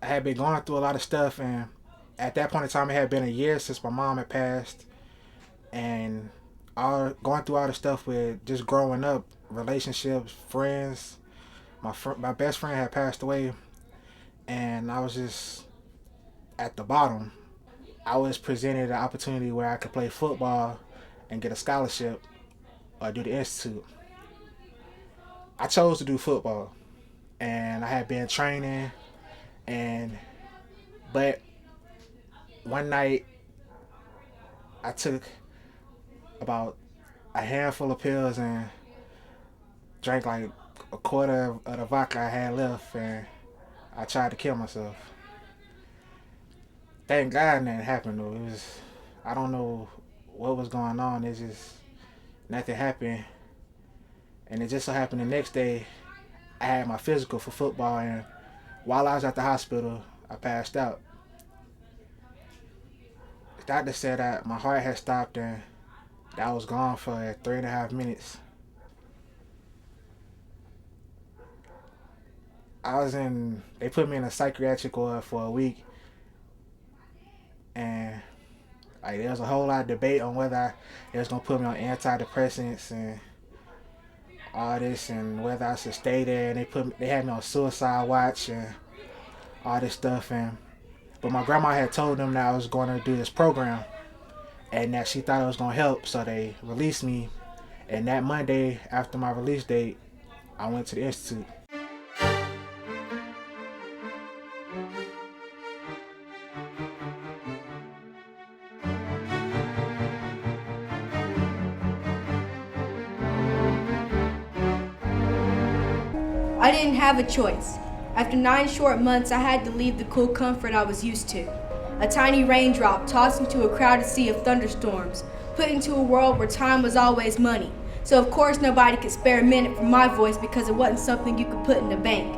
I had been going through a lot of stuff, and at that point in time, it had been a year since my mom had passed, and all going through all the stuff with just growing up, relationships, friends. My best friend had passed away, and I was just at the bottom. I was presented an opportunity where I could play football and get a scholarship or do the institute. I chose to do football, and I had been training, and but one night I took about a handful of pills and drank like a quarter of the vodka I had left, and I tried to kill myself. Thank God nothing happened though. It was, I don't know what was going on. It's just nothing happened, and it just so happened the next day I had my physical for football, and while I was at the hospital, I passed out. The doctor said that my heart had stopped and that I was gone for 3.5 minutes. They put me in a psychiatric ward for a week, and like there was a whole lot of debate on whether they was gonna put me on antidepressants and all this, and whether I should stay there. And they had me on suicide watch and all this stuff. And but my grandma had told them that I was going to do this program and that she thought it was going to help, so they released me. And that Monday after my release date, I went to the institute. I didn't have a choice. After 9 short months, I had to leave the cool comfort I was used to. A tiny raindrop tossed into a crowded sea of thunderstorms, put into a world where time was always money. So of course nobody could spare a minute from my voice because it wasn't something you could put in the bank.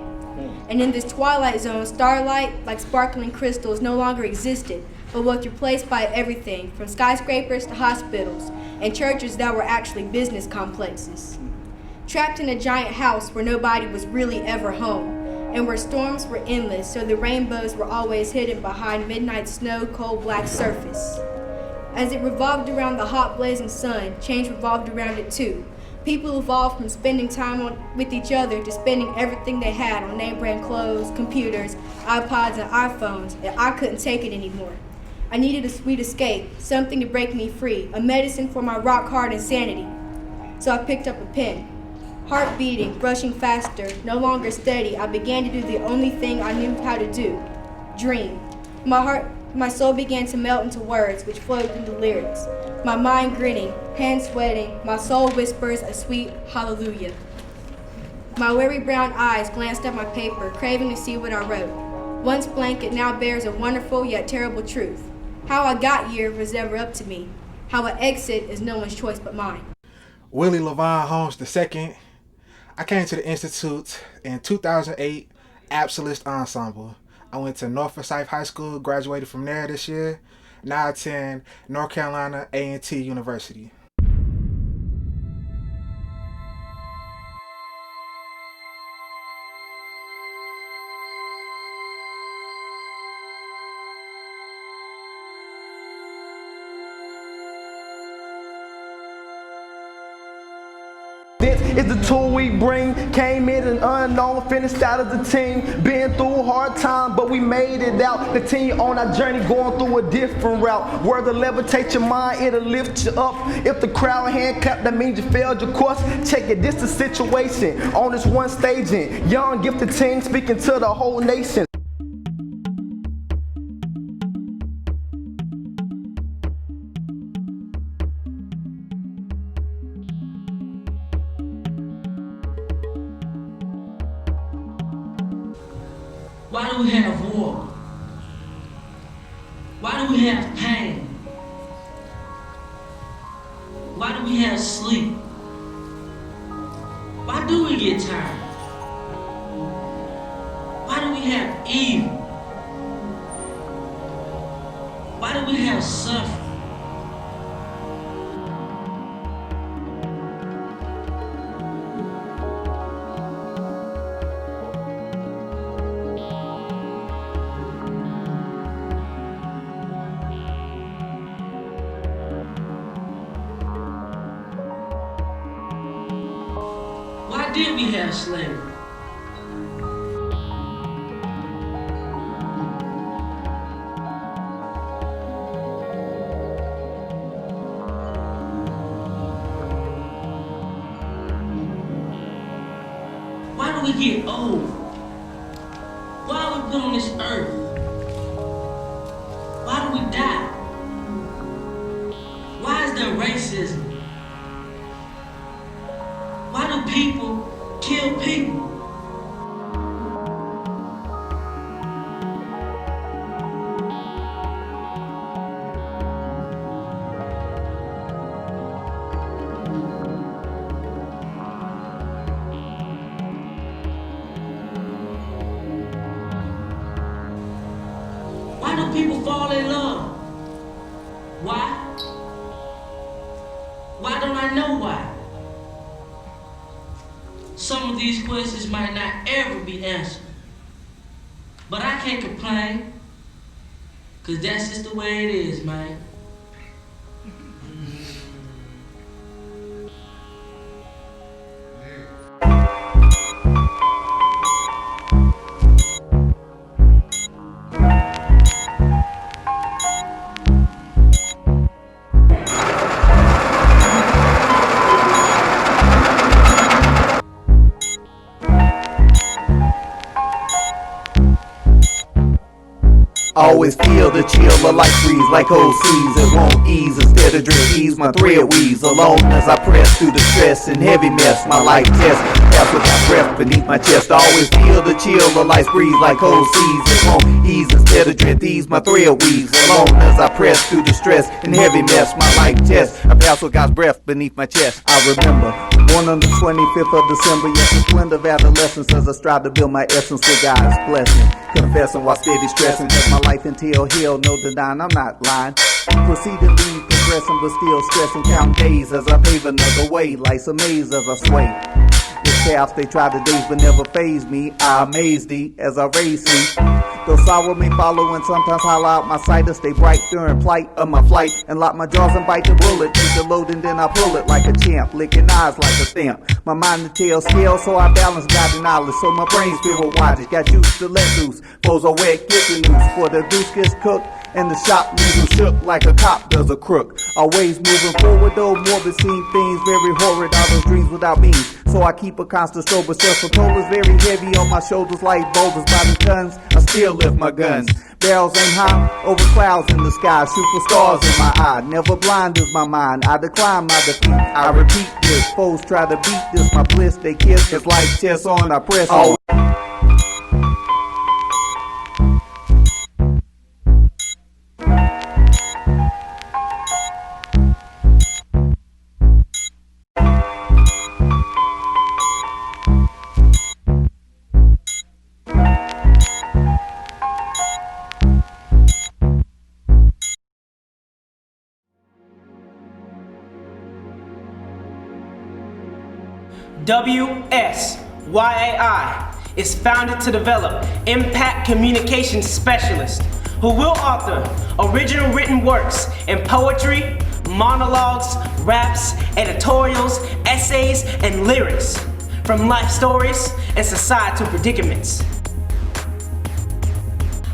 And in this twilight zone, starlight, like sparkling crystals, no longer existed, but was replaced by everything from skyscrapers to hospitals and churches that were actually business complexes. Trapped in a giant house where nobody was really ever home, and where storms were endless, so the rainbows were always hidden behind midnight snow, cold black surface. As it revolved around the hot blazing sun, change revolved around it too. People evolved from spending time with each other to spending everything they had on name brand clothes, computers, iPods, and iPhones, and I couldn't take it anymore. I needed a sweet escape, something to break me free, a medicine for my rock hard insanity. So I picked up a pen. Heart beating, rushing faster, no longer steady, I began to do the only thing I knew how to do, dream. My soul began to melt into words which flowed into lyrics. My mind grinning, hands sweating, my soul whispers a sweet hallelujah. My weary brown eyes glanced at my paper, craving to see what I wrote. Once blank, it now bears a wonderful yet terrible truth. How I got here was never up to me. How I exit is no one's choice but mine. Willie Levon Holmes II. I came to the Institute in 2008, Absolutist Ensemble. I went to North Forsyth High School, graduated from there this year. Now I attend North Carolina A&T University. This is the tool we bring. Came in an unknown, finished out as a team. Been through a hard time, but we made it out. Continue on our journey, going through a different route. Word to levitate your mind, it'll lift you up. If the crowd hand clap, that means you failed your course. Check it, this the situation. On this one staging, young gifted team speaking to the whole nation. Why do we have war? Why do we have pain? Why do we have sleep? Why do we get tired? Why do we have evil? Why do we have suffering? did we have slavery? Why do we get old? Why are we put on this earth? Why do we die? Why is there racism? Why do people kill people? Why do people fall in love? Why? Why don't I know why? Some of these questions might not ever be answered. But I can't complain, cause that's just the way it is, man. Always feel the chill of life breeze like old seas. It won't ease instead of drink ease. My thread weaves alone as I press through the stress and heavy mess. My life test, that's what I breath beneath my chest. Always feel the chill of life breeze like old seas. It won't ease instead of drink ease. My thread weaves alone as I press through the stress and heavy mess. My life test, I pass with God's breath beneath my chest. I remember, born on the 25th of December, yet the splendor of adolescence as I strive to build my essence with God's blessing. Confessing while steady stressing, cause my life entail hell, no denying, I'm not lying. Proceed to lead, progressing, but still stressing, count days as I pave another way. Life's a maze as I sway. This chaos they try to daze but never faze me. I amaze thee as I raise thee. Though sorrow may follow and sometimes hollow out my sight, to stay bright during plight of my flight, and lock my jaws and bite the bullet. Take the load and then I pull it like a champ, licking eyes like a stamp. My mind to tail scale, so I balance guiding knowledge, so my brain's filled with watches. Got juice to let loose, foes are wet, getting loose. For the goose gets cooked, and the shop leaves them shook like a cop does a crook. Always moving forward though, morbid seem things very horrid. All those dreams without means, so I keep a constant sober. Self-control is very heavy on my shoulders like boulders by the tons. I still lift my guns. Barrels aim high over clouds in the sky. Shoot for stars in my eye. Never blind is my mind. I decline my defeat. I repeat this. Foes try to beat this. My bliss they kiss. It's like chess on. I press on. WSYAI is founded to develop impact communication specialists who will author original written works in poetry, monologues, raps, editorials, essays, and lyrics from life stories and societal predicaments.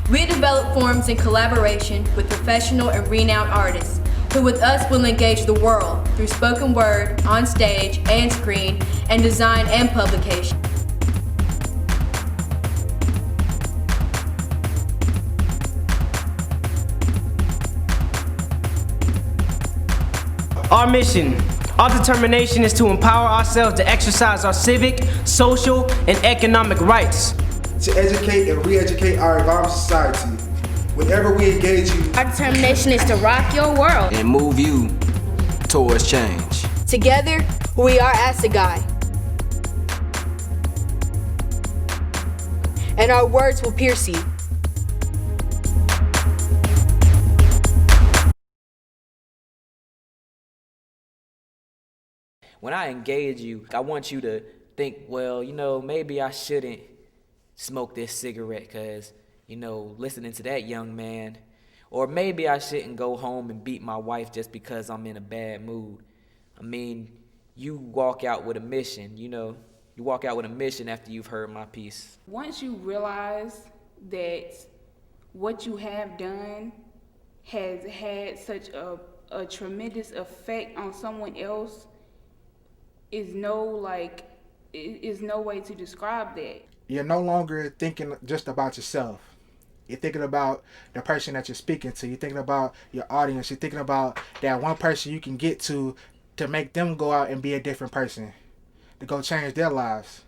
We develop forums in collaboration with professional and renowned artists who with us will engage the world through spoken word, on stage and screen, and design and publication. Our mission, our determination is to empower ourselves to exercise our civic, social, and economic rights. To educate and re-educate our evolving society. Whenever we engage you, Our determination is to rock your world. and move you towards change. Together, we are Assegai. And our words will pierce you. When I engage you, I want you to think, well, maybe I shouldn't smoke this cigarette because, listening to that young man. Or maybe I shouldn't go home and beat my wife just because I'm in a bad mood. I mean, you walk out with a mission, you You walk out with a mission after you've heard my piece. Once you realize that what you have done has had such a tremendous effect on someone else, is no way to describe that. You're no longer thinking just about yourself. You're thinking about the person that you're speaking to. You're thinking about your audience. You're thinking about that one person you can get to make them go out and be a different person, to go change their lives.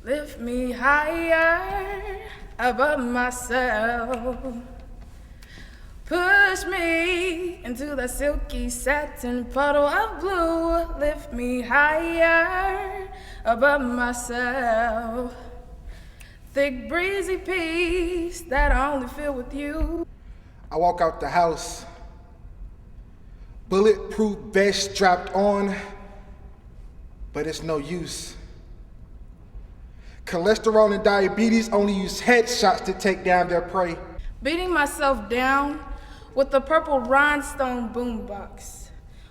Lift me higher above myself. Push me into the silky satin puddle of blue. Lift me higher above myself. Thick breezy peace that I only feel with you. I walk out the house, bulletproof vest strapped on, but it's no use. Cholesterol and diabetes only use headshots to take down their prey. Beating myself down with the purple rhinestone boombox,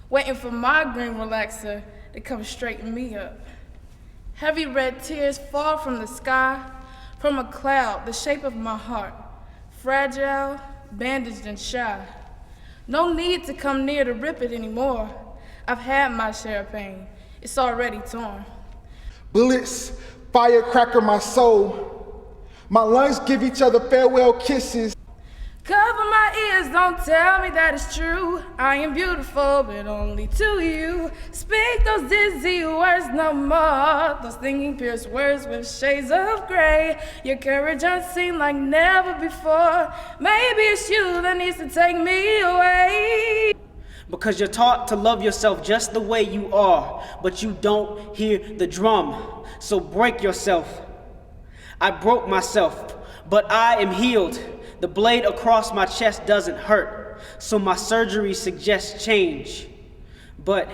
waiting for my green relaxer to come straighten me up. Heavy red tears fall from the sky, from a cloud the shape of my heart, fragile, bandaged and shy. No need to come near to rip it anymore. I've had my share of pain. It's already torn. Bullets firecracker my soul. My lungs give each other farewell kisses. Cover my ears, don't tell me that it's true. I am beautiful, but only to you. Speak those dizzy words no more. Those stinging pierced words with shades of gray. Your courage unseen like never before. Maybe it's you that needs to take me away. Because you're taught to love yourself just the way you are, but you don't hear the drum. So break yourself. I broke myself, but I am healed. The blade across my chest doesn't hurt, so my surgery suggests change. But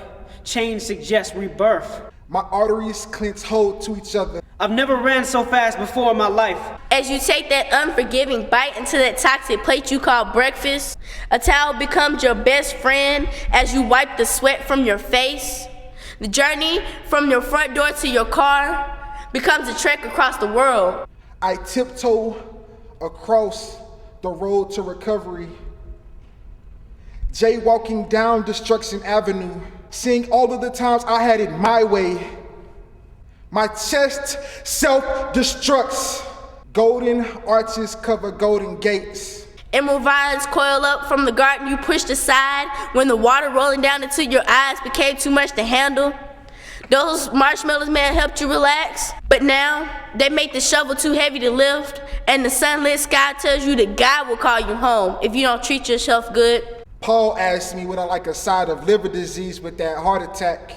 change suggests rebirth. My arteries clench hold to each other. I've never ran so fast before in my life. As you take that unforgiving bite into that toxic plate you call breakfast, a towel becomes your best friend as you wipe the sweat from your face. The journey from your front door to your car becomes a trek across the world. I tiptoe across the road to recovery, jaywalking down Destruction Avenue, seeing all of the times I had it my way. My chest self-destructs. Golden arches cover golden gates. Emerald vines coil up from the garden you pushed aside when the water rolling down into your eyes became too much to handle. Those marshmallows may have helped you relax, but now they make the shovel too heavy to lift, and the sunlit sky tells you that God will call you home if you don't treat yourself good. Paul asked me would I like a side of liver disease with that heart attack.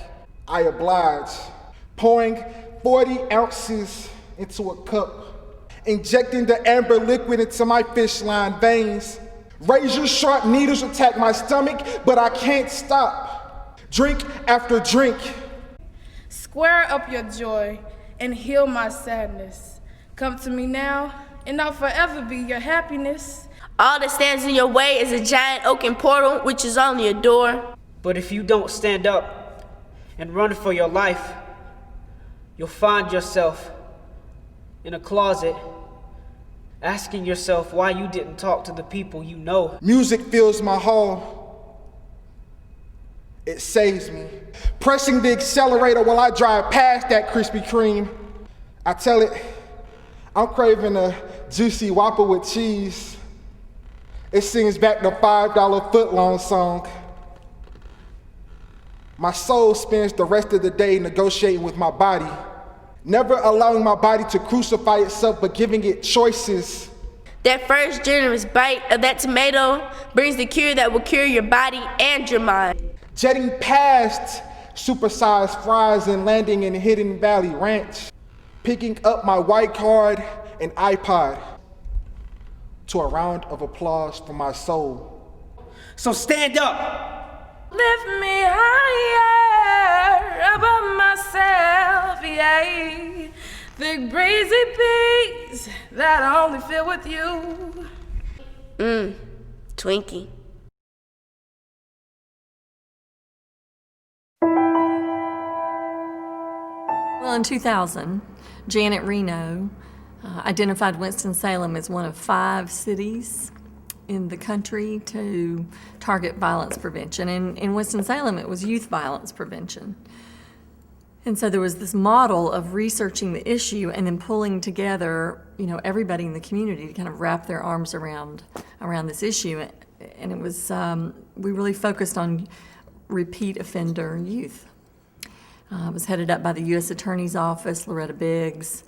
I obliged, pouring 40 ounces into a cup, injecting the amber liquid into my fish line veins. Razor sharp needles attack my stomach, but I can't stop. Drink after drink. Square up your joy and heal my sadness. Come to me now, and I'll forever be your happiness. All that stands in your way is a giant oaken portal, which is only a door. But if you don't stand up and run for your life, you'll find yourself in a closet, asking yourself why you didn't talk to the people you know. Music fills my hall. It saves me. Pressing the accelerator while I drive past that Krispy Kreme. I tell it, I'm craving a juicy Whopper with cheese. It sings back the $5 footlong song. My soul spends the rest of the day negotiating with my body, never allowing my body to crucify itself, but giving it choices. That first generous bite of that tomato brings the cure that will cure your body and your mind. Jetting past supersized fries and landing in Hidden Valley Ranch, picking up my white card and iPod, to a round of applause from my soul. So stand up. Lift me higher above myself, yeah. The breezy peace that I only feel with you. Twinkie. Well, in 2000, Janet Reno identified Winston-Salem as one of 5 cities in the country to target violence prevention. And in Winston-Salem, it was youth violence prevention. And so there was this model of researching the issue and then pulling together, everybody in the community to kind of wrap their arms around this issue. And it was, we really focused on repeat offender youth. It was headed up by the U.S. Attorney's Office, Loretta Biggs.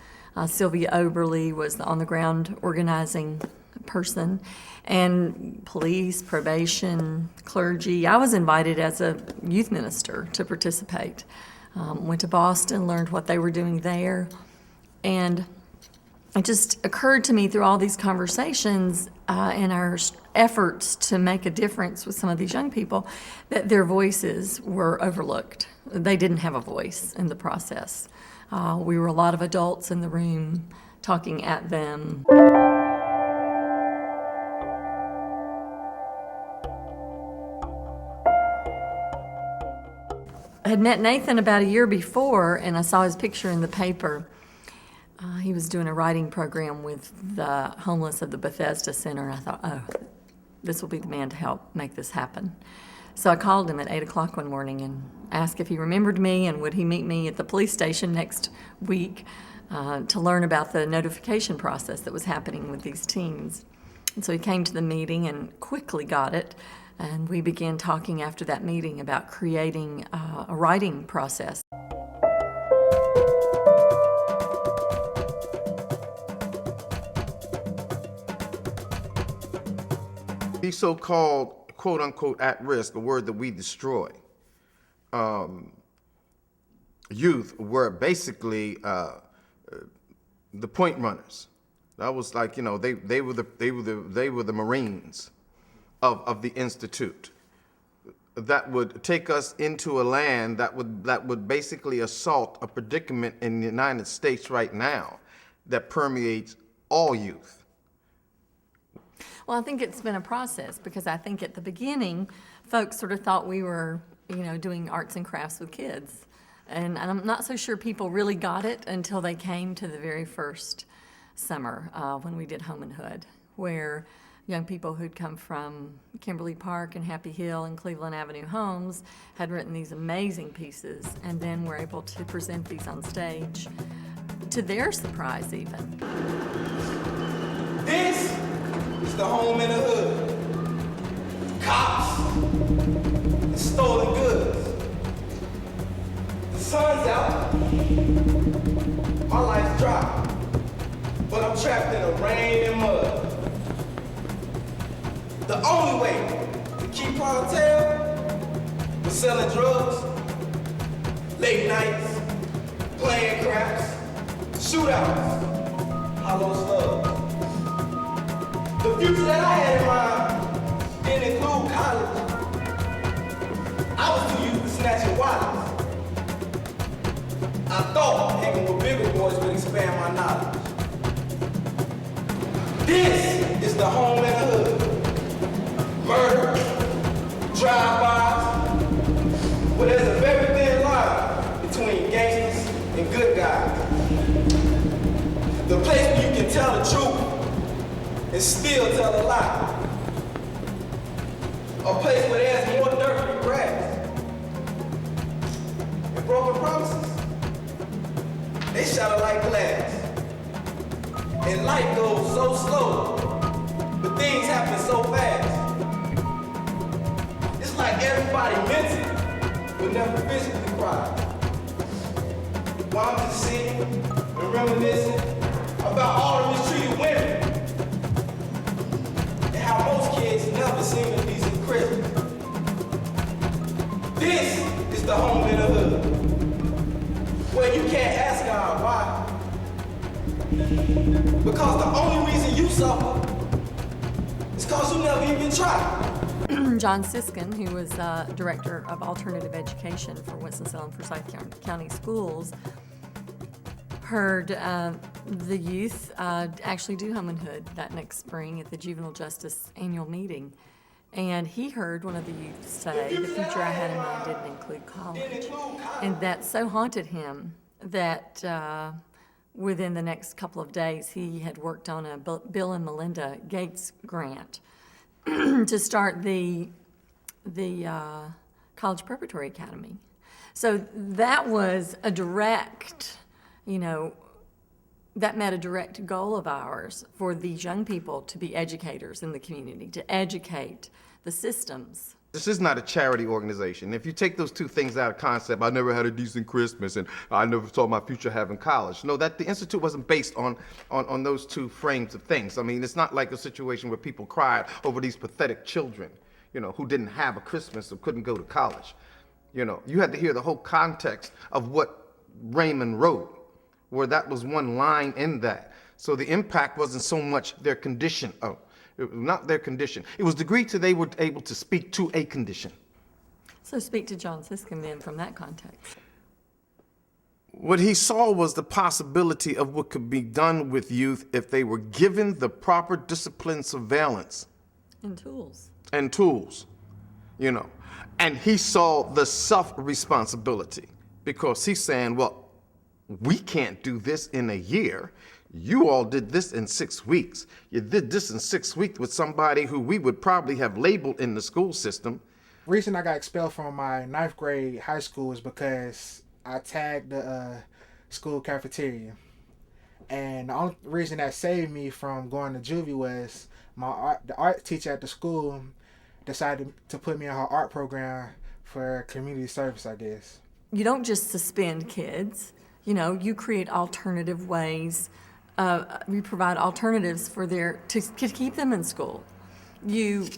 Sylvia Oberly was the on-the-ground organizing person, and police, probation, clergy. I was invited as a youth minister to participate. Went to Boston, learned what they were doing there, and it just occurred to me through all these conversations and our efforts to make a difference with some of these young people that their voices were overlooked. They didn't have a voice in the process. We were a lot of adults in the room talking at them. I had met Nathan about a year before, and I saw his picture in the paper. He was doing a writing program with the homeless at the Bethesda Center, and I thought, oh, this will be the man to help make this happen. So I called him at 8 o'clock one morning and asked if he remembered me and would he meet me at the police station next week to learn about the notification process that was happening with these teens. And so he came to the meeting and quickly got it, and we began talking after that meeting about creating a writing process. These so-called quote-unquote at risk, a word that we destroy, youth were basically the point runners. That was like, they were the Marines of the Institute that would take us into a land that would basically assault a predicament in the United States right now that permeates all youth. Well, I think it's been a process, because I think at the beginning, folks sort of thought we were, doing arts and crafts with kids. And I'm not so sure people really got it until they came to the very first summer when we did Home and Hood, where young people who'd come from Kimberly Park and Happy Hill and Cleveland Avenue homes had written these amazing pieces, and then were able to present these on stage, to their surprise even. This is the home in the hood. Cops and stolen goods. The sun's out. My life's dry. But I'm trapped in the rain and mud. The only way to keep clientele was selling drugs, late nights, playing craps, shootouts, hollow slugs. The future that I had in mind didn't include college. I was too used to snatching wallets. I thought hanging with bigger boys would expand my knowledge. This is the home in the hood. Murder, drive-bys, where there's a very thin line between gangsters and good guys. The place where you can tell the truth and still tell a lie. A place where there's more dirt than grass. And broken promises, they shatter like glass. And life goes so slow, but things happen so fast. It's like everybody mentally, but never physically cry. While I'm just sitting and reminiscing about all the mistreated women, and how most kids never seem to be in prison. This is the home in the hood, where you can't ask God why. Because the only reason you suffer is because you never even tried. John Siskin, who was Director of Alternative Education for Winston-Salem Forsyth County Schools, heard the youth actually do Home and Hood that next spring at the Juvenile Justice Annual Meeting. And he heard one of the youth say, the future I had in mind didn't include college. And that so haunted him that within the next couple of days, he had worked on a Bill and Melinda Gates grant to start the College Preparatory Academy. So that was a direct, that met a direct goal of ours for these young people to be educators in the community, to educate the systems. This is not a charity organization. If you take those two things out of concept, I never had a decent Christmas and I never saw my future having college. No, that the Institute wasn't based on those two frames of things. I mean, it's not like a situation where people cried over these pathetic children, who didn't have a Christmas or couldn't go to college. You had to hear the whole context of what Raymond wrote, where that was one line in that. So the impact wasn't so much their condition, not their condition. It was the degree to they were able to speak to a condition. So speak to John Siskin then from that context. What he saw was the possibility of what could be done with youth if they were given the proper discipline, surveillance. And tools. And tools, And he saw the self-responsibility because he's saying, well, we can't do this in a year. You all did this in 6 weeks. You did this in 6 weeks with somebody who we would probably have labeled in the school system. The reason I got expelled from my 9th grade high school is because I tagged the school cafeteria. And the only reason that saved me from going to juvie was the art teacher at the school decided to put me in her art program for community service, I guess. You don't just suspend kids. You create alternative ways. We provide alternatives for to keep them in school. You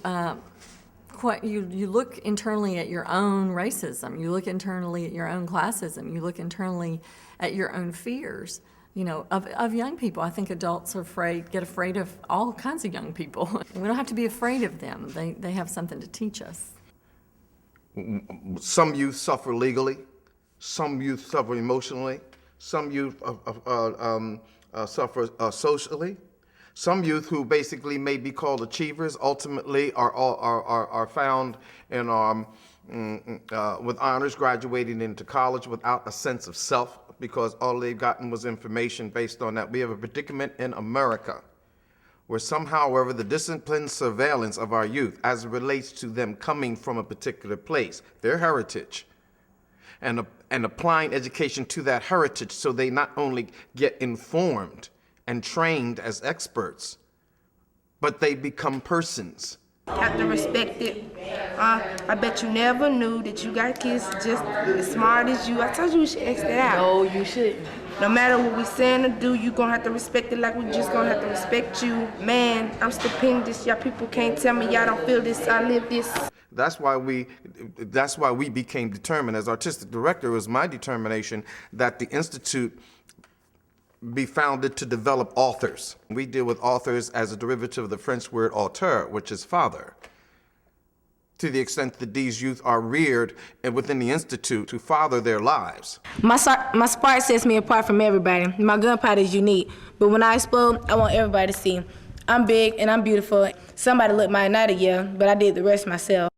look internally at your own racism. You look internally at your own classism. You look internally at your own fears. Of young people. I think adults get afraid of all kinds of young people. We don't have to be afraid of them. They have something to teach us. Some youth suffer legally. Some youth suffer emotionally. Some youth suffer socially. Some youth who basically may be called achievers ultimately are found in with honors, graduating into college without a sense of self, because all they've gotten was information based on that. We have a predicament in America where somehow, however, the disciplined surveillance of our youth as it relates to them coming from a particular place, their heritage, and applying education to that heritage so they not only get informed and trained as experts, but they become persons. Have to respect it. I bet you never knew that you got kids just as smart as you. I told you should X that out. No, you shouldn't. No matter what we saying or do, you gonna have to respect it like we just gonna have to respect you. Man, I'm stupendous. Y'all people can't tell me y'all don't feel this, I live this. That's why we became determined. As artistic director, it was my determination that the Institute be founded to develop authors. We deal with authors as a derivative of the French word auteur, which is father. To the extent that these youth are reared within the Institute to father their lives. My spark sets me apart from everybody. My gunpowder is unique, but when I explode, I want everybody to see. I'm big and I'm beautiful. Somebody looked my night, yeah, but I did the rest myself.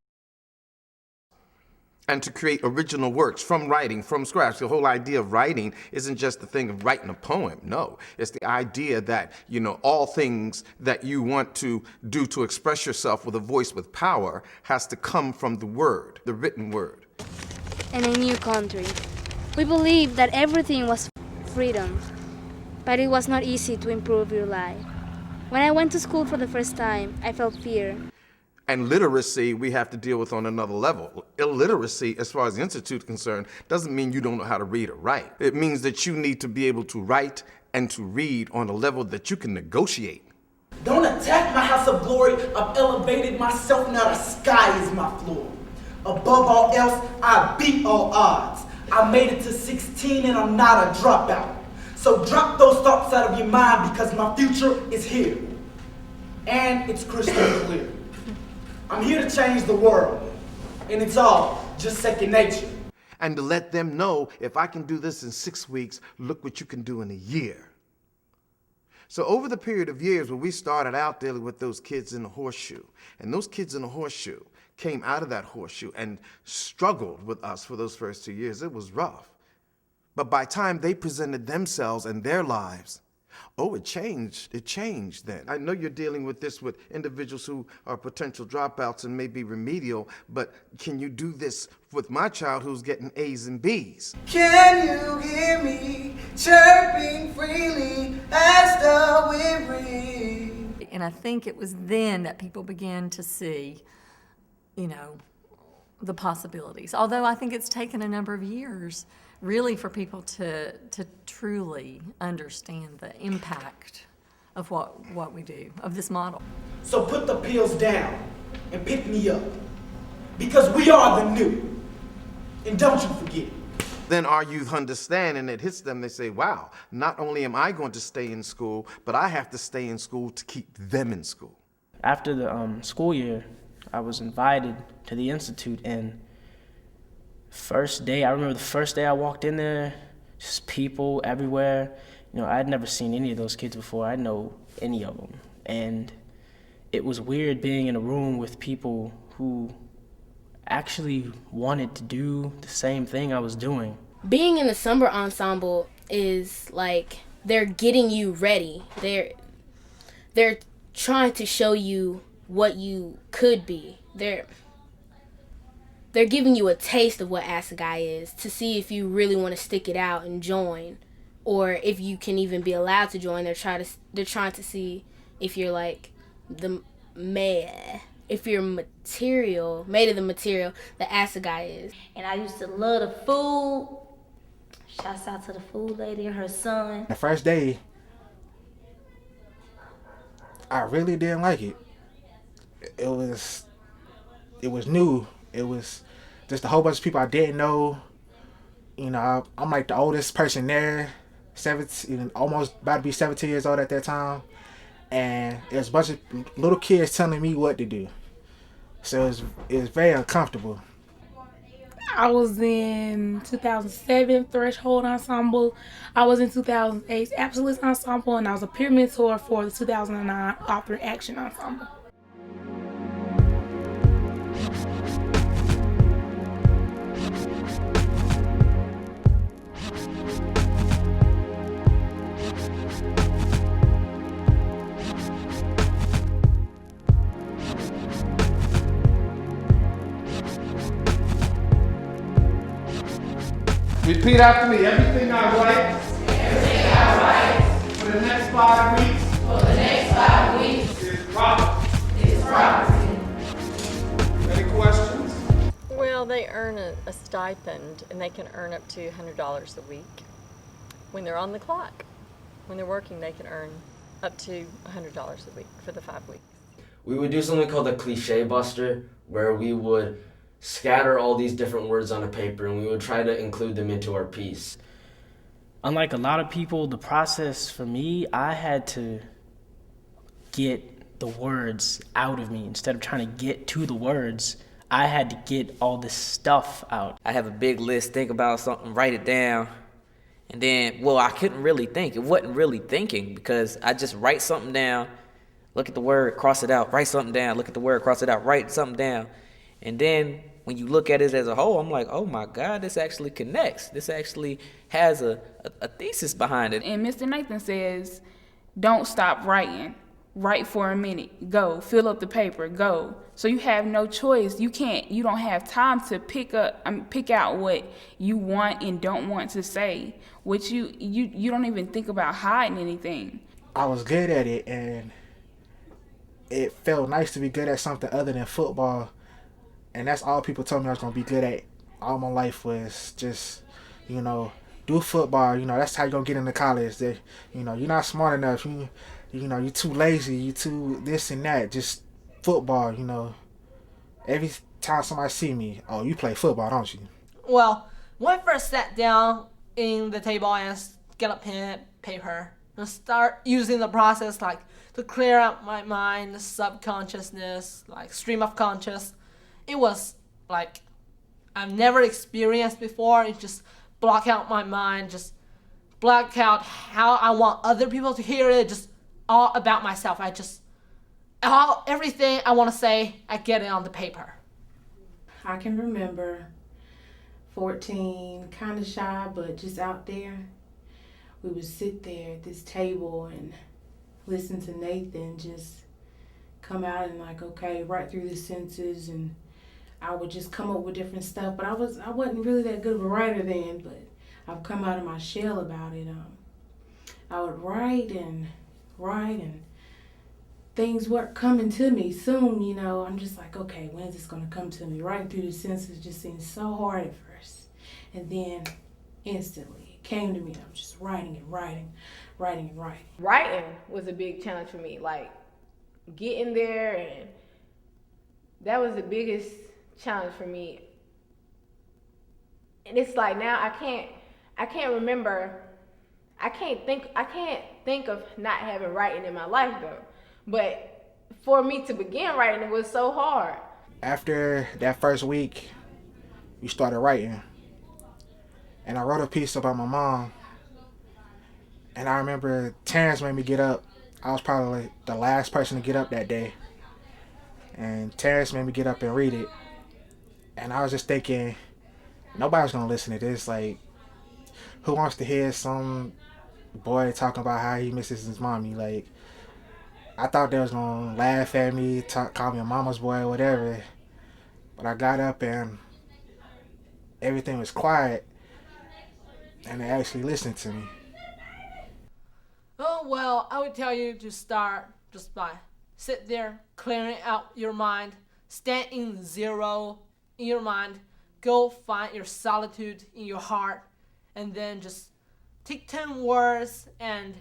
And to create original works from writing, from scratch. The whole idea of writing isn't just the thing of writing a poem. No, it's the idea that, all things that you want to do to express yourself with a voice with power has to come from the word, the written word. In a new country, we believed that everything was freedom, but it was not easy to improve your life. When I went to school for the first time, I felt fear. And literacy we have to deal with on another level. Illiteracy, as far as the Institute is concerned, doesn't mean you don't know how to read or write. It means that you need to be able to write and to read on a level that you can negotiate. Don't attack my house of glory. I've elevated myself, now the sky is my floor. Above all else, I beat all odds. I made it to 16 and I'm not a dropout. So drop those thoughts out of your mind because my future is here. And it's crystal clear. I'm here to change the world, and it's all just second nature. And to let them know, if I can do this in 6 weeks, look what you can do in a year. So over the period of years when we started out dealing with those kids in the horseshoe, and those kids in the horseshoe came out of that horseshoe and struggled with us for those first 2 years, it was rough. But by the time they presented themselves and their lives, oh, it changed. It changed then. I know you're dealing with this with individuals who are potential dropouts and may be remedial, but can you do this with my child who's getting A's and B's? Can you hear me chirping freely as the wind breathes? And I think it was then that people began to see, you know, the possibilities. Although I think it's taken a number of years really for people to truly understand the impact of what we do, of this model. So put the pills down and pick me up, because we are the new. And don't you forget it. Then our youth understand, and it hits them. They say, wow, not only am I going to stay in school, but I have to stay in school to keep them in school. After the school year, I was invited to the Institute, and first day, I remember the first day I walked in there, just people everywhere. You know, I'd never seen any of those kids before. I didn't know any of them. And it was weird being in a room with people who actually wanted to do the same thing I was doing. Being in the summer ensemble is like they're getting you ready. They're trying to show you what you could be. They're giving you a taste of what Assegai is to see if you really want to stick it out and join, or if you can even be allowed to join. They're trying to see if you're like if you're made of the material that Assegai is. And I used to love the food. Shouts out to the food lady and her son. The first day, I really didn't like it. It was new. It was just a whole bunch of people I didn't know. You know, I'm like the oldest person there, 17, almost about to be 17 years old at that time. And there's a bunch of little kids telling me what to do. So it was very uncomfortable. I was in 2007 Threshold Ensemble. I was in 2008 Absolute Ensemble, and I was a peer mentor for the 2009 Author Action Ensemble. Repeat after me. Everything I write. Everything I write. For the next 5 weeks. For the next 5 weeks. Is property. Is property. Any questions? Well, they earn a stipend, and they can earn up to $100 a week. When they're on the clock, when they're working, they can earn up to $100 a week for the 5 weeks. We would do something called a cliche buster, where we would scatter all these different words on a paper and we would try to include them into our piece. Unlike a lot of people, the process for me, I had to get the words out of me. Instead of trying to get to the words, I had to get all this stuff out. I have a big list, think about something, write it down. And then, well, I couldn't really think. It wasn't really thinking because I just write something down, look at the word, cross it out, write something down, look at the word, cross it out, write something down. And then when you look at it as a whole, I'm like, oh my God, this actually connects. This actually has a thesis behind it. And Mr. Nathan says, don't stop writing. Write for a minute. Go. Fill up the paper. Go. So you have no choice. You don't have time to pick out what you want and don't want to say. Which you don't even think about hiding anything. I was good at it, and it felt nice to be good at something other than football. And that's all people told me I was going to be good at all my life was just, you know, do football. You know, that's how you're going to get into college. That, you know, you're not smart enough. You know, you're too lazy. You're too this and that. Just football, you know. Every time somebody see me, oh, you play football, don't you? Well, when I first sat down in the table and get a pen and paper and start using the process like to clear out my mind, the subconsciousness, like stream of conscious, it was like I've never experienced before. It just block out my mind, just block out how I want other people to hear it, just all about myself. Everything I want to say, I get it on the paper. I can remember 14, kind of shy, but just out there. We would sit there at this table and listen to Nathan just come out and like, okay, write through the sentences, and I would just come up with different stuff. But I wasn't really that good of a writer then, but I've come out of my shell about it. I would write and things weren't coming to me soon, you know. I'm just like, okay, when is this gonna come to me? Writing through the sentences just seemed so hard at first. And then instantly it came to me. I'm just writing and writing. Writing was a big challenge for me. Like getting there, and that was the biggest challenge for me. And it's like now I can't remember. I can't think of not having writing in my life though. But for me to begin writing, it was so hard. After that first week, we started writing. And I wrote a piece about my mom. And I remember Terrence made me get up. I was probably the last person to get up that day. And Terrence made me get up and read it. And I was just thinking, nobody's gonna listen to this. Like, who wants to hear some boy talking about how he misses his mommy? Like, I thought they was gonna laugh at me, call me a mama's boy or whatever. But I got up and everything was quiet, and they actually listened to me. Oh, well, I would tell you to start just by sit there, clearing out your mind, stand in zero in your mind, go find your solitude in your heart, and then just take 10 words and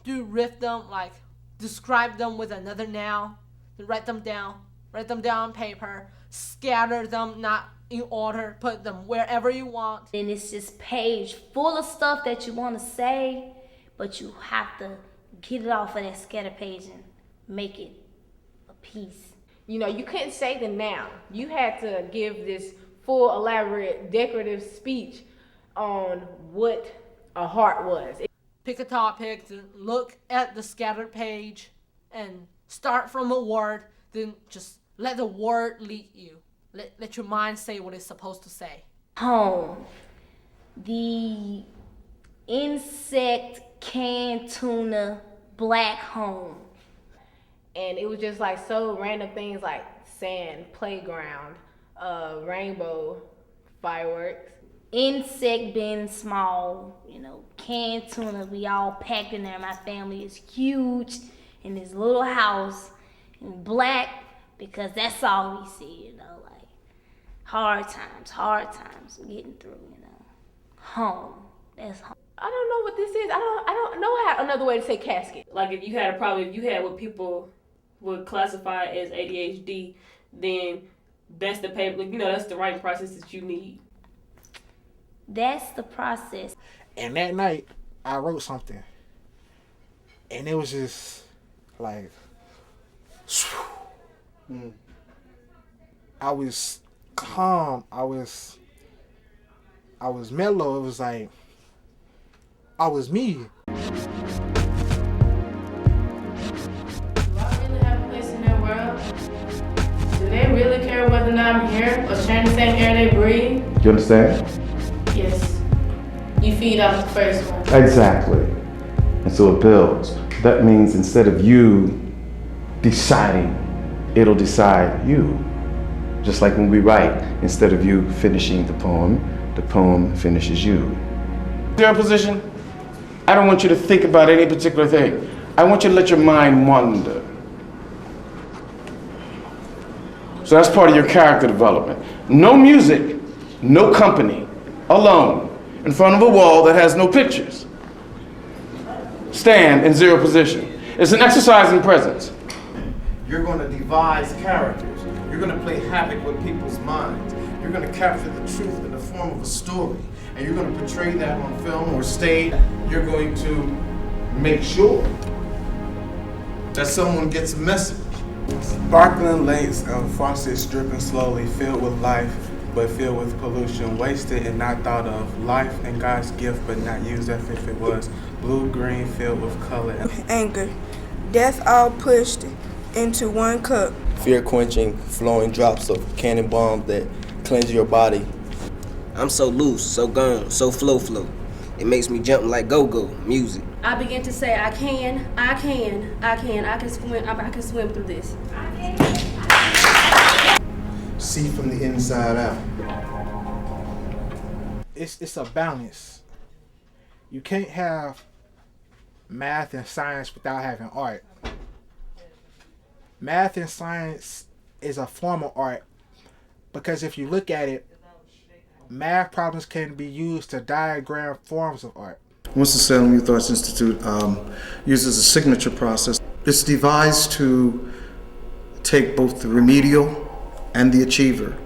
riff them, like describe them with another noun, write them down on paper, scatter them, not in order, put them wherever you want. And it's just page full of stuff that you want to say, but you have to get it off of that scatter page and make it a piece. You know, you couldn't say the noun. You had to give this full, elaborate, decorative speech on what a heart was. Pick a topic, look at the scattered page, and start from a word, then just let the word lead you. Let your mind say what it's supposed to say. Home. The insect canned tuna black home. And it was just like so random things like sand, playground, rainbow, fireworks. Insect bin small, you know, canned tuna, we all packed in there. My family is huge in this little house in black because that's all we see, you know, like hard times getting through, you know. Home, that's home. I don't know what this is. I don't know how another way to say casket. Like if you had a problem, if you had what people would classify as ADHD, then that's the paper, you know, that's the writing process that you need. That's the process. And that night, I wrote something. And it was just like, I was calm. I was mellow. It was like, I was me. Do I really have a place in their world? Do they really care whether or not I'm here or sharing the same air they breathe? You understand? Yes. You feed off the first one. Exactly. And so it builds. That means instead of you deciding, it'll decide you. Just like when we write, instead of you finishing the poem finishes you. Your position, I don't want you to think about any particular thing. I want you to let your mind wander. So that's part of your character development. No music, no company, alone, in front of a wall that has no pictures. Stand in zero position. It's an exercise in presence. You're going to devise characters. You're going to play havoc with people's minds. You're going to capture the truth in the form of a story. And you're going to portray that on film or stage. You're going to make sure that someone gets a message. Sparkling lakes of faucets dripping slowly, filled with life, but filled with pollution, wasted and not thought of. Life and God's gift, but not used as if it was. Blue-green, filled with color. Anger. Death all pushed into one cup. Fear-quenching, flowing drops of cannon bombs that cleanse your body. I'm so loose, so gone, so flow. It makes me jump like go-go music. I begin to say, I can swim through this. See from the inside out. It's a balance. You can't have math and science without having art. Math and science is a form of art because if you look at it, math problems can be used to diagram forms of art. Winston-Salem Youth Arts Institute uses a signature process. It's devised to take both the remedial and the achiever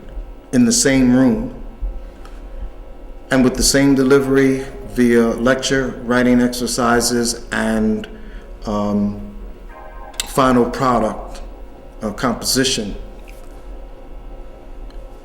in the same room and with the same delivery via lecture, writing exercises, and final product composition.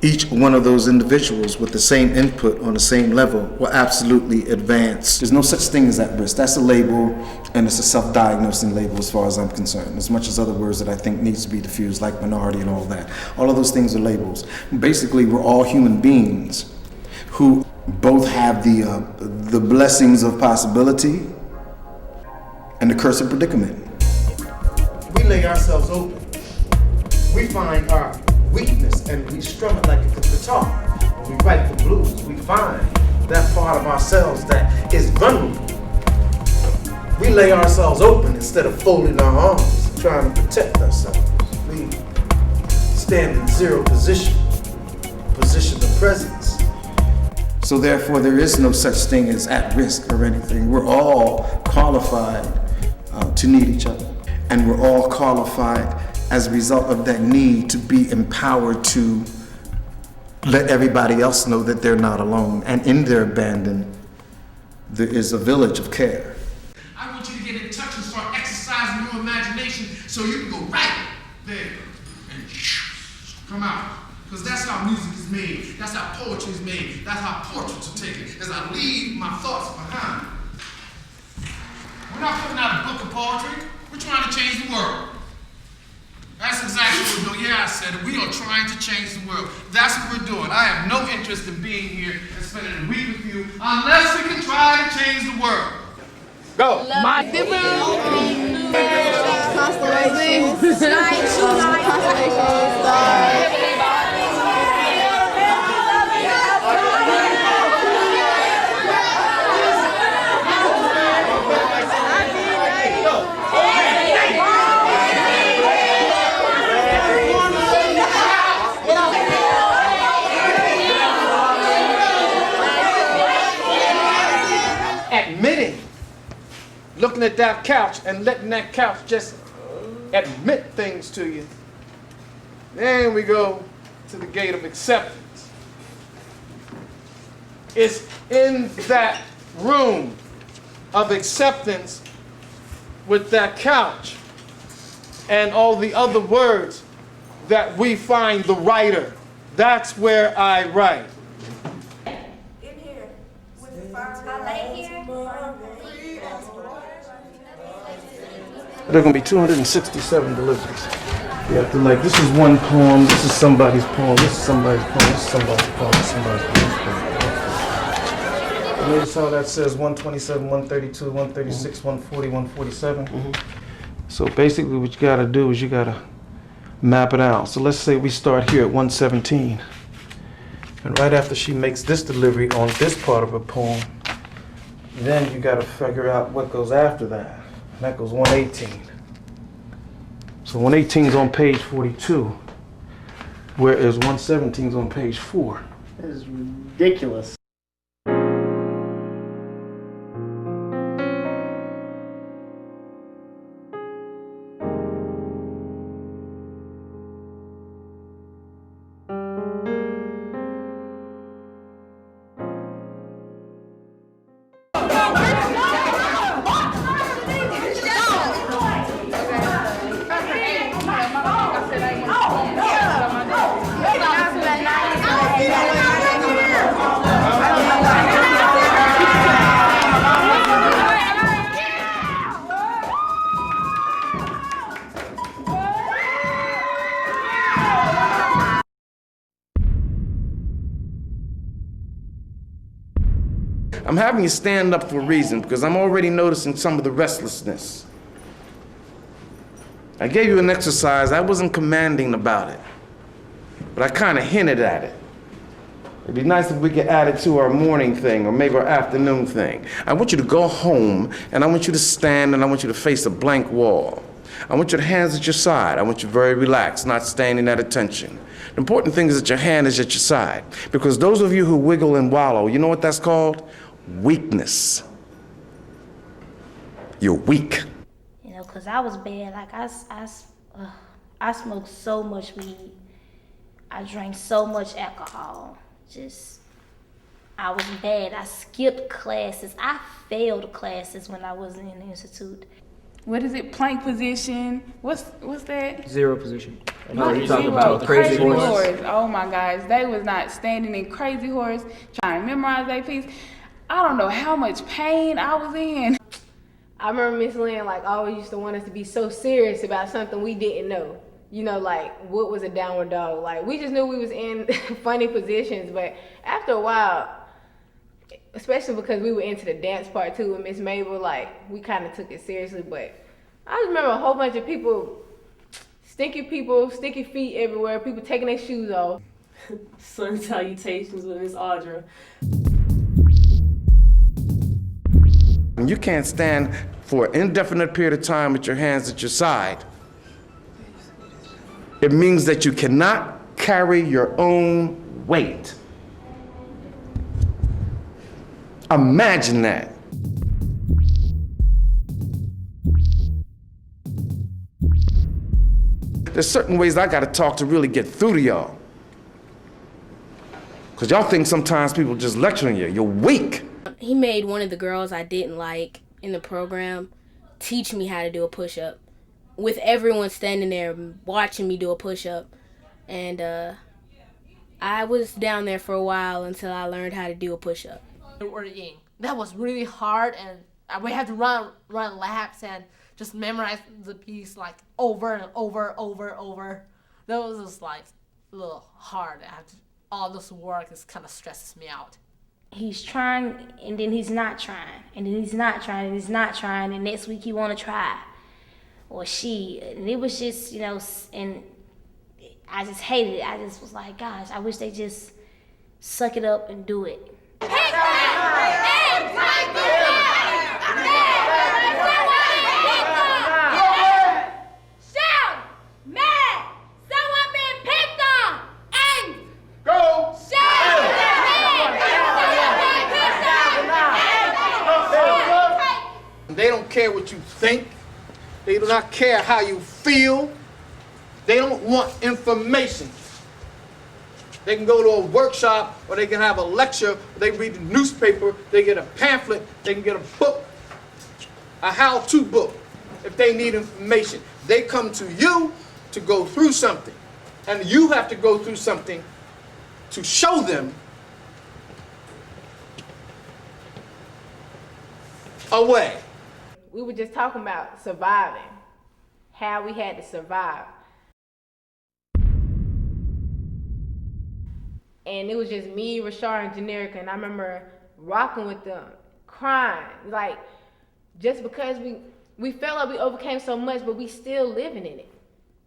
Each one of those individuals with the same input on the same level will absolutely advance. There's no such thing as at risk. That's a label, and it's a self-diagnosing label as far as I'm concerned, as much as other words that I think needs to be diffused, like minority and all that. All of those things are labels. Basically, we're all human beings who both have the blessings of possibility and the curse of predicament. We lay ourselves open. We find our weakness and we strum it like a guitar. When we write the blues, we find that part of ourselves that is vulnerable. We lay ourselves open instead of folding our arms, trying to protect ourselves. We stand in zero position of presence. So therefore, there is no such thing as at risk or anything. We're all qualified to need each other. And we're all qualified as a result of that need to be empowered to let everybody else know that they're not alone. And in their abandon, there is a village of care. I want you to get in touch and start exercising your imagination so you can go right there and come out. Because that's how music is made. That's how poetry is made. That's how portraits are taken. As I leave my thoughts behind. We're not putting out a book of poetry. We're trying to change the world. That's exactly what we're doing. Yeah, I said it. We are trying to change the world. That's what we're doing. I have no interest in being here and spending a week with you unless we can try to change the world. Go. My Admitting, looking at that couch and letting that couch just admit things to you. Then we go to the gate of acceptance. It's in that room of acceptance with that couch and all the other words that we find the writer. That's where I write. There are going to be 267 deliveries. You have to this is one poem, this is somebody's poem, this is somebody's poem, this is somebody's poem, this is somebody's poem. Notice how that says 127, 132, 136, 140, 147? So basically what you got to do is you got to map it out. So let's say we start here at 117. And right after she makes this delivery on this part of her poem, then you got to figure out what goes after that. And that goes 118. So 118 is on page 42, whereas 117 is on page 4. That is ridiculous. I'm having you stand up for a reason, because I'm already noticing some of the restlessness. I gave you an exercise. I wasn't commanding about it, but I kind of hinted at it. It'd be nice if we could add it to our morning thing or maybe our afternoon thing. I want you to go home, and I want you to stand, and I want you to face a blank wall. I want your hands at your side. I want you very relaxed, not standing at attention. The important thing is that your hand is at your side, because those of you who wiggle and wallow, you know what that's called? Weakness. You're weak. You know, because I was bad. Like, I smoked so much weed. I drank so much alcohol. I was bad. I skipped classes. I failed classes when I was in the institute. What is it? Plank position? What's that? Zero position. No, you talking zero. about crazy horse? Oh my gosh, they was not standing in crazy horse trying to memorize that piece. I don't know how much pain I was in. I remember Miss Lynn always used to want us to be so serious about something we didn't know. You know, what was a downward dog? We just knew we was in funny positions, but after a while, especially because we were into the dance part too with Miss Mabel, we kind of took it seriously. But I just remember a whole bunch of people, sticky feet everywhere, people taking their shoes off. Sun salutations with Miss Audra. When you can't stand for an indefinite period of time with your hands at your side, it means that you cannot carry your own weight. Imagine that. There's certain ways I gotta talk to really get through to y'all. Because y'all think sometimes people just lecturing you. You're weak. He made one of the girls I didn't like in the program teach me how to do a push-up, with everyone standing there watching me do a push-up. And I was down there for a while until I learned how to do a push-up. That was really hard, and we had to run laps and just memorize the piece over and over. That was just a little hard. All this work kind of stresses me out. He's trying, and then he's not trying, and then he's not trying, and he's not trying, and next week he want to try. Or she, and it was just, and I just hated it. I just was like, gosh, I wish they just suck it up and do it. They don't care what you think. They do not care how you feel. They don't want information. They can go to a workshop, or they can have a lecture, or they read the newspaper, they get a pamphlet, they can get a book, a how-to book, if they need information. They come to you to go through something, and you have to go through something to show them a way. We were just talking about surviving, how we had to survive. And it was just me, Rashard, and Generica, and I remember rocking with them, crying, just because we felt like we overcame so much, but we still living in it.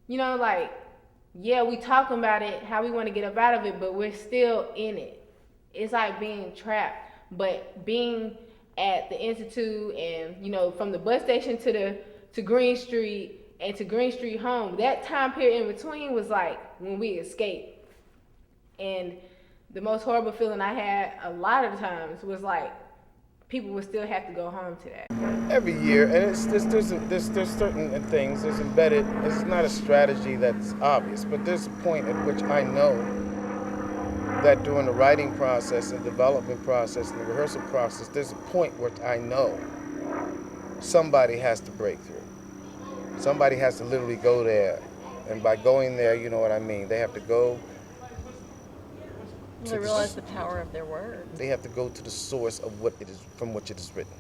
Yeah, we talking about it, how we want to get up out of it, but we're still in it. It's like being trapped, but being at the Institute and, from the bus station to Green Street and to Green Street home, that time period in between was when we escaped. And the most horrible feeling I had a lot of times was people would still have to go home to that. Every year, and there's certain things, there's embedded, it's not a strategy that's obvious, but there's a point at which I know that during the writing process and development process and the rehearsal process, there's a point where I know somebody has to break through. Somebody has to literally go there, and by going there, you know what I mean, they have to go They realize the power of their words. They have to go to the source of what it is, from which it is written.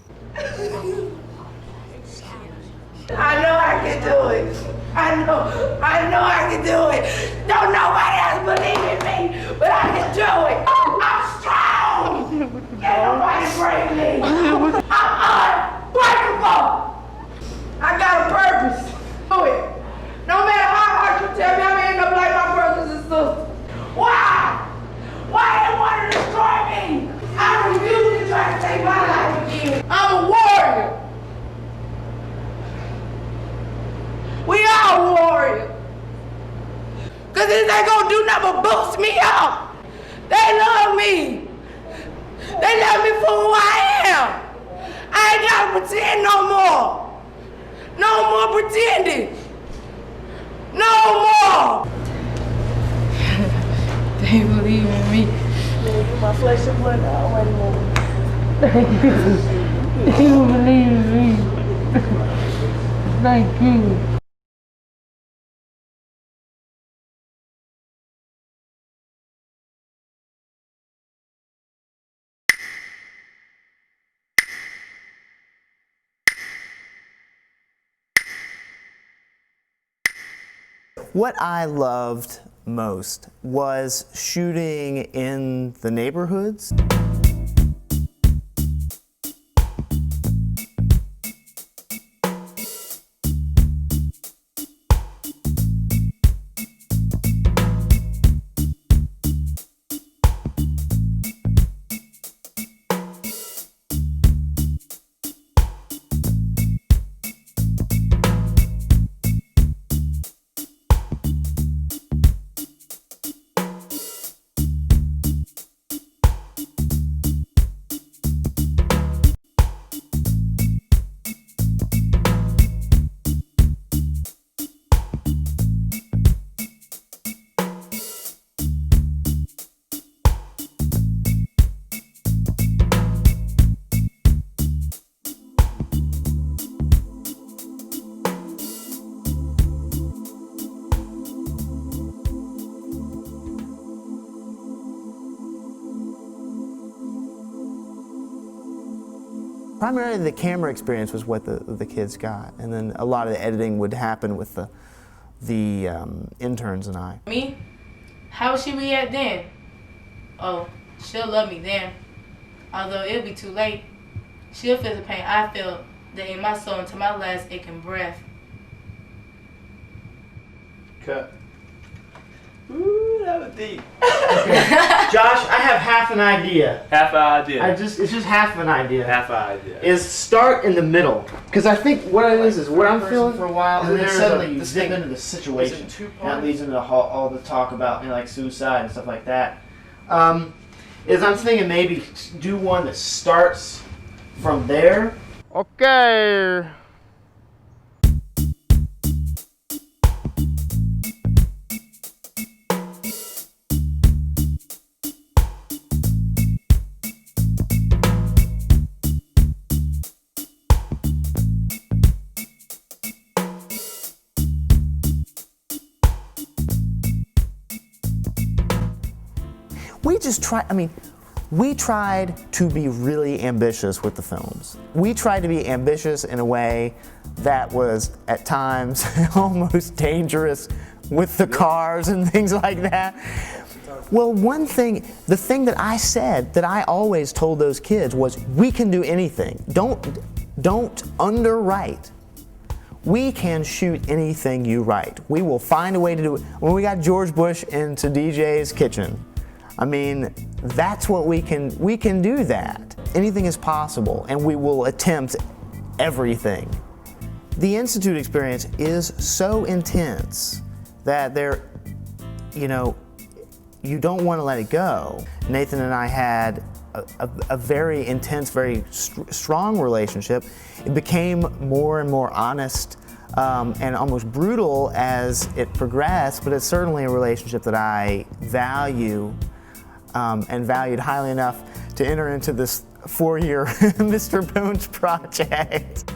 I know I can do it. I know I can do it. Don't nobody else believe in me, but I can do it. I'm strong. Can't nobody break me. I'm unbreakable. I got a purpose. Do it. No matter how hard you tell me, I'm gonna end up like my brothers and sisters. Why? Why they want to destroy me? I refuse to try to take my life again. I'm a warrior. We all warriors. Cause this ain't gonna do nothing but boost me up. They love me. They love me for who I am. I ain't gotta pretend no more. No more pretending. No more. They believe in me. My flesh and blood already won't. Thank you. They believe in me. Thank you. What I loved most was shooting in the neighborhoods. Primarily the camera experience was what the kids got, and then a lot of the editing would happen with the interns and I. Me? How would she react then? Oh, she'll love me then. Although it'll be too late. She'll feel the pain I felt that in my soul until my last aching breath. Cut. Ooh, that was deep. Okay. Josh, I have half an idea. Half an idea. It's just half an idea. Half an idea. Is start in the middle. Because I think what it is what I'm feeling for a while, and then suddenly you zip into the Is situation. it two And that parts? leads into all the talk about like suicide and stuff like that. Is I'm thinking maybe do one that starts from there. Okay. We tried to be really ambitious with the films. We tried to be ambitious in a way that was at times almost dangerous with the cars and things like that. Well, the thing that I said, that I always told those kids was, we can do anything. Don't underwrite. We can shoot anything you write. We will find a way to do it. When we got George Bush into DJ's kitchen, I mean, that's what we can do that. Anything is possible, and we will attempt everything. The Institute experience is so intense that you don't want to let it go. Nathan and I had a very intense, very strong relationship. It became more and more honest and almost brutal as it progressed, but it's certainly a relationship that I value and valued highly enough to enter into this 4-year Mr. Bones project.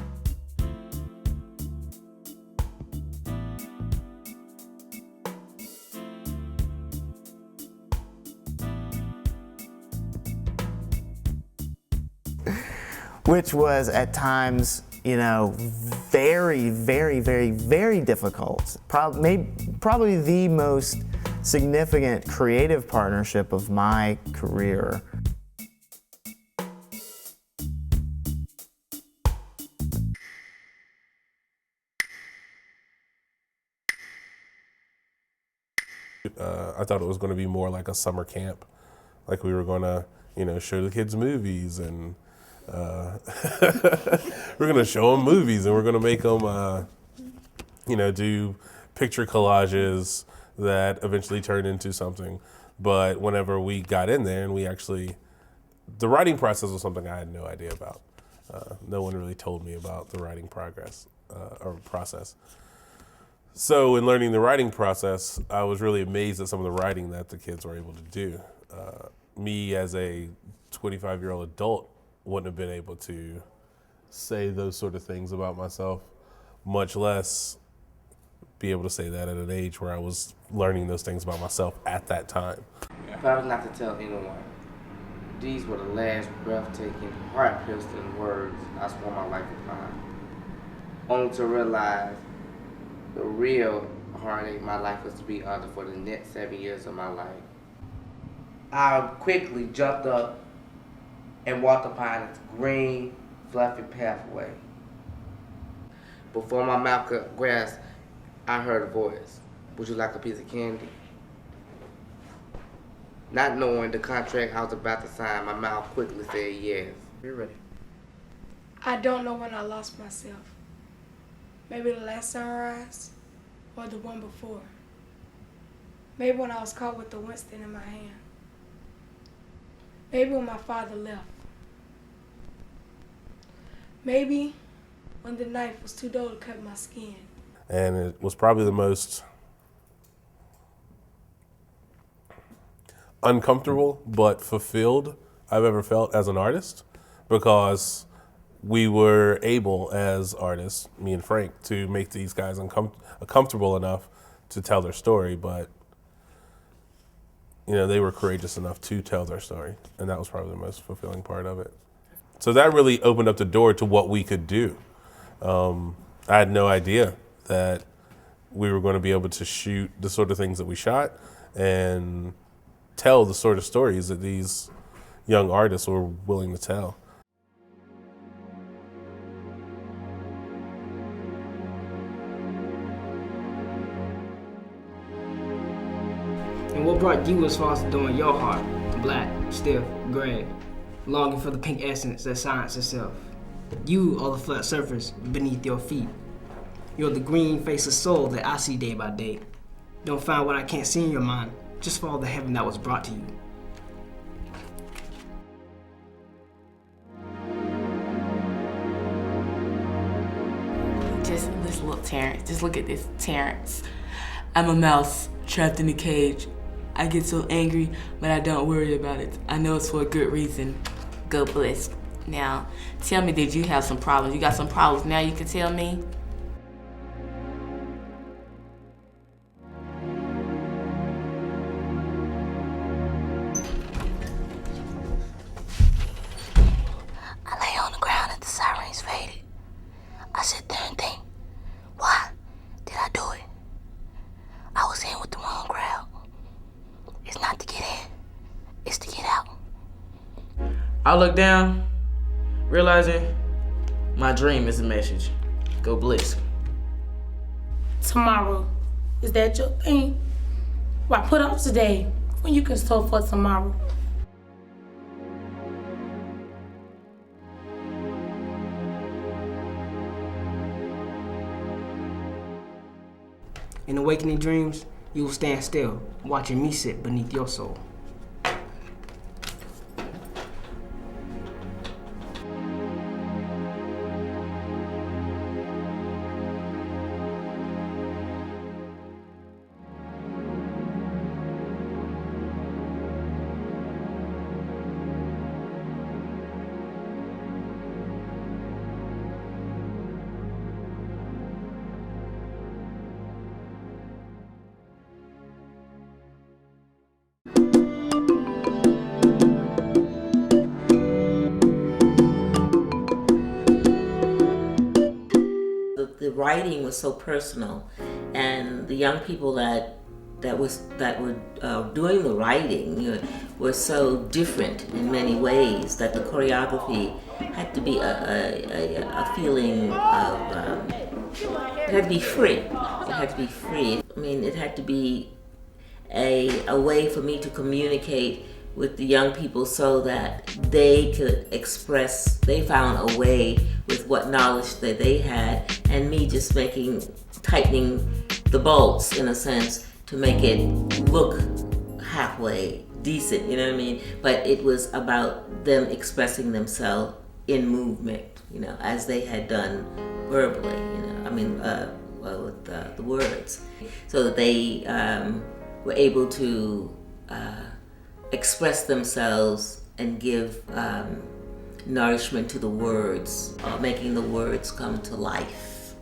Which was at times, very, very, very, very difficult. Probably the most significant creative partnership of my career. I thought it was going to be more like a summer camp, like we were going to, show the kids movies, and we're going to show them movies, and we're going to make them, do picture collages that eventually turned into something. But whenever we got in there and the writing process was something I had no idea about. No one really told me about the writing process. So in learning the writing process, I was really amazed at some of the writing that the kids were able to do. Me as a 25-year-old adult wouldn't have been able to say those sort of things about myself, much less be able to say that at an age where I was learning those things about myself at that time. If I was not to tell anyone, these were the last breathtaking, heart-piercing words I swore my life upon, only to realize the real heartache my life was to be under for the next 7 years of my life. I quickly jumped up and walked upon its green, fluffy pathway. Before my mouth could grasp, I heard a voice. Would you like a piece of candy? Not knowing the contract I was about to sign, my mouth quickly said yes. You're ready. I don't know when I lost myself. Maybe the last sunrise or the one before. Maybe when I was caught with the Winston in my hand. Maybe when my father left. Maybe when the knife was too dull to cut my skin. And it was probably the most uncomfortable but fulfilled I've ever felt as an artist, because we were able as artists, me and Frank, to make these guys comfortable enough to tell their story, but they were courageous enough to tell their story, and that was probably the most fulfilling part of it. So that really opened up the door to what we could do. I had no idea that we were going to be able to shoot the sort of things that we shot and tell the sort of stories that these young artists were willing to tell. And what brought you as far as doing your heart, black, stiff, gray, longing for the pink essence that science itself? You are the flat surface beneath your feet. You're the green face of soul that I see day by day. Don't find what I can't see in your mind. Just follow the heaven that was brought to you. Just this little Terrence. Just look at this Terrence. I'm a mouse trapped in a cage. I get so angry, but I don't worry about it. I know it's for a good reason. Go bliss. Now, tell me, did you have some problems? You got some problems now you can tell me? I lay on the ground and the sirens faded. I sit there and think, why did I do it? I was in with the wrong crowd. It's not to get in, it's to get out. I look down, realizing my dream is a message. Go bliss. Tomorrow, is that your thing? Why put off today when you can store for tomorrow? In awakening dreams, you will stand still, watching me sit beneath your soul. The writing was so personal, and the young people that were doing the writing were so different in many ways that the choreography had to be a feeling of it had to be free. It had to be free. I mean, it had to be a way for me to communicate with the young people so that they could express, they found a way with what knowledge that they had, and me just tightening the bolts in a sense to make it look halfway decent, you know what I mean? But it was about them expressing themselves in movement, you know, as they had done verbally, you know, I mean, with the words, so that they were able to express themselves and give nourishment to the words, making the words come to life.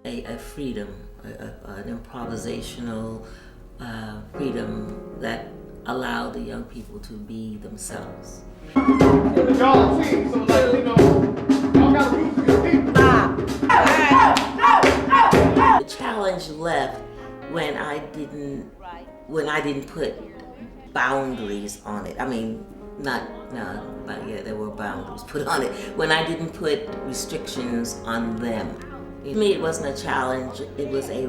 A freedom, an improvisational freedom that allowed the young people to be themselves. Y'all a team, so like, you know, y'all gotta root for your people. The challenge left when I didn't put boundaries on it. I mean, but yeah, there were boundaries put on it. When I didn't put restrictions on them. To me, it wasn't a challenge. It was a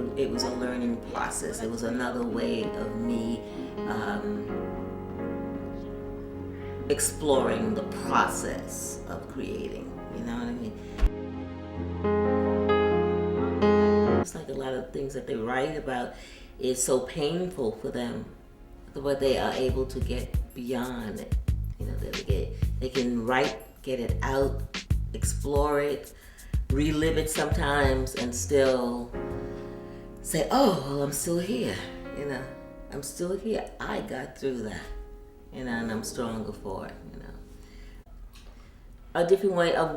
learning process. It was another way of me exploring the process of creating. You know what I mean? It's like a lot of things that they write about is so painful for them, but they are able to get beyond it. You know, they can write, get it out, explore it, relive it sometimes, and still say, oh, well, I'm still here, you know. I'm still here. I got through that, you know, and I'm stronger for it, you know. A different way of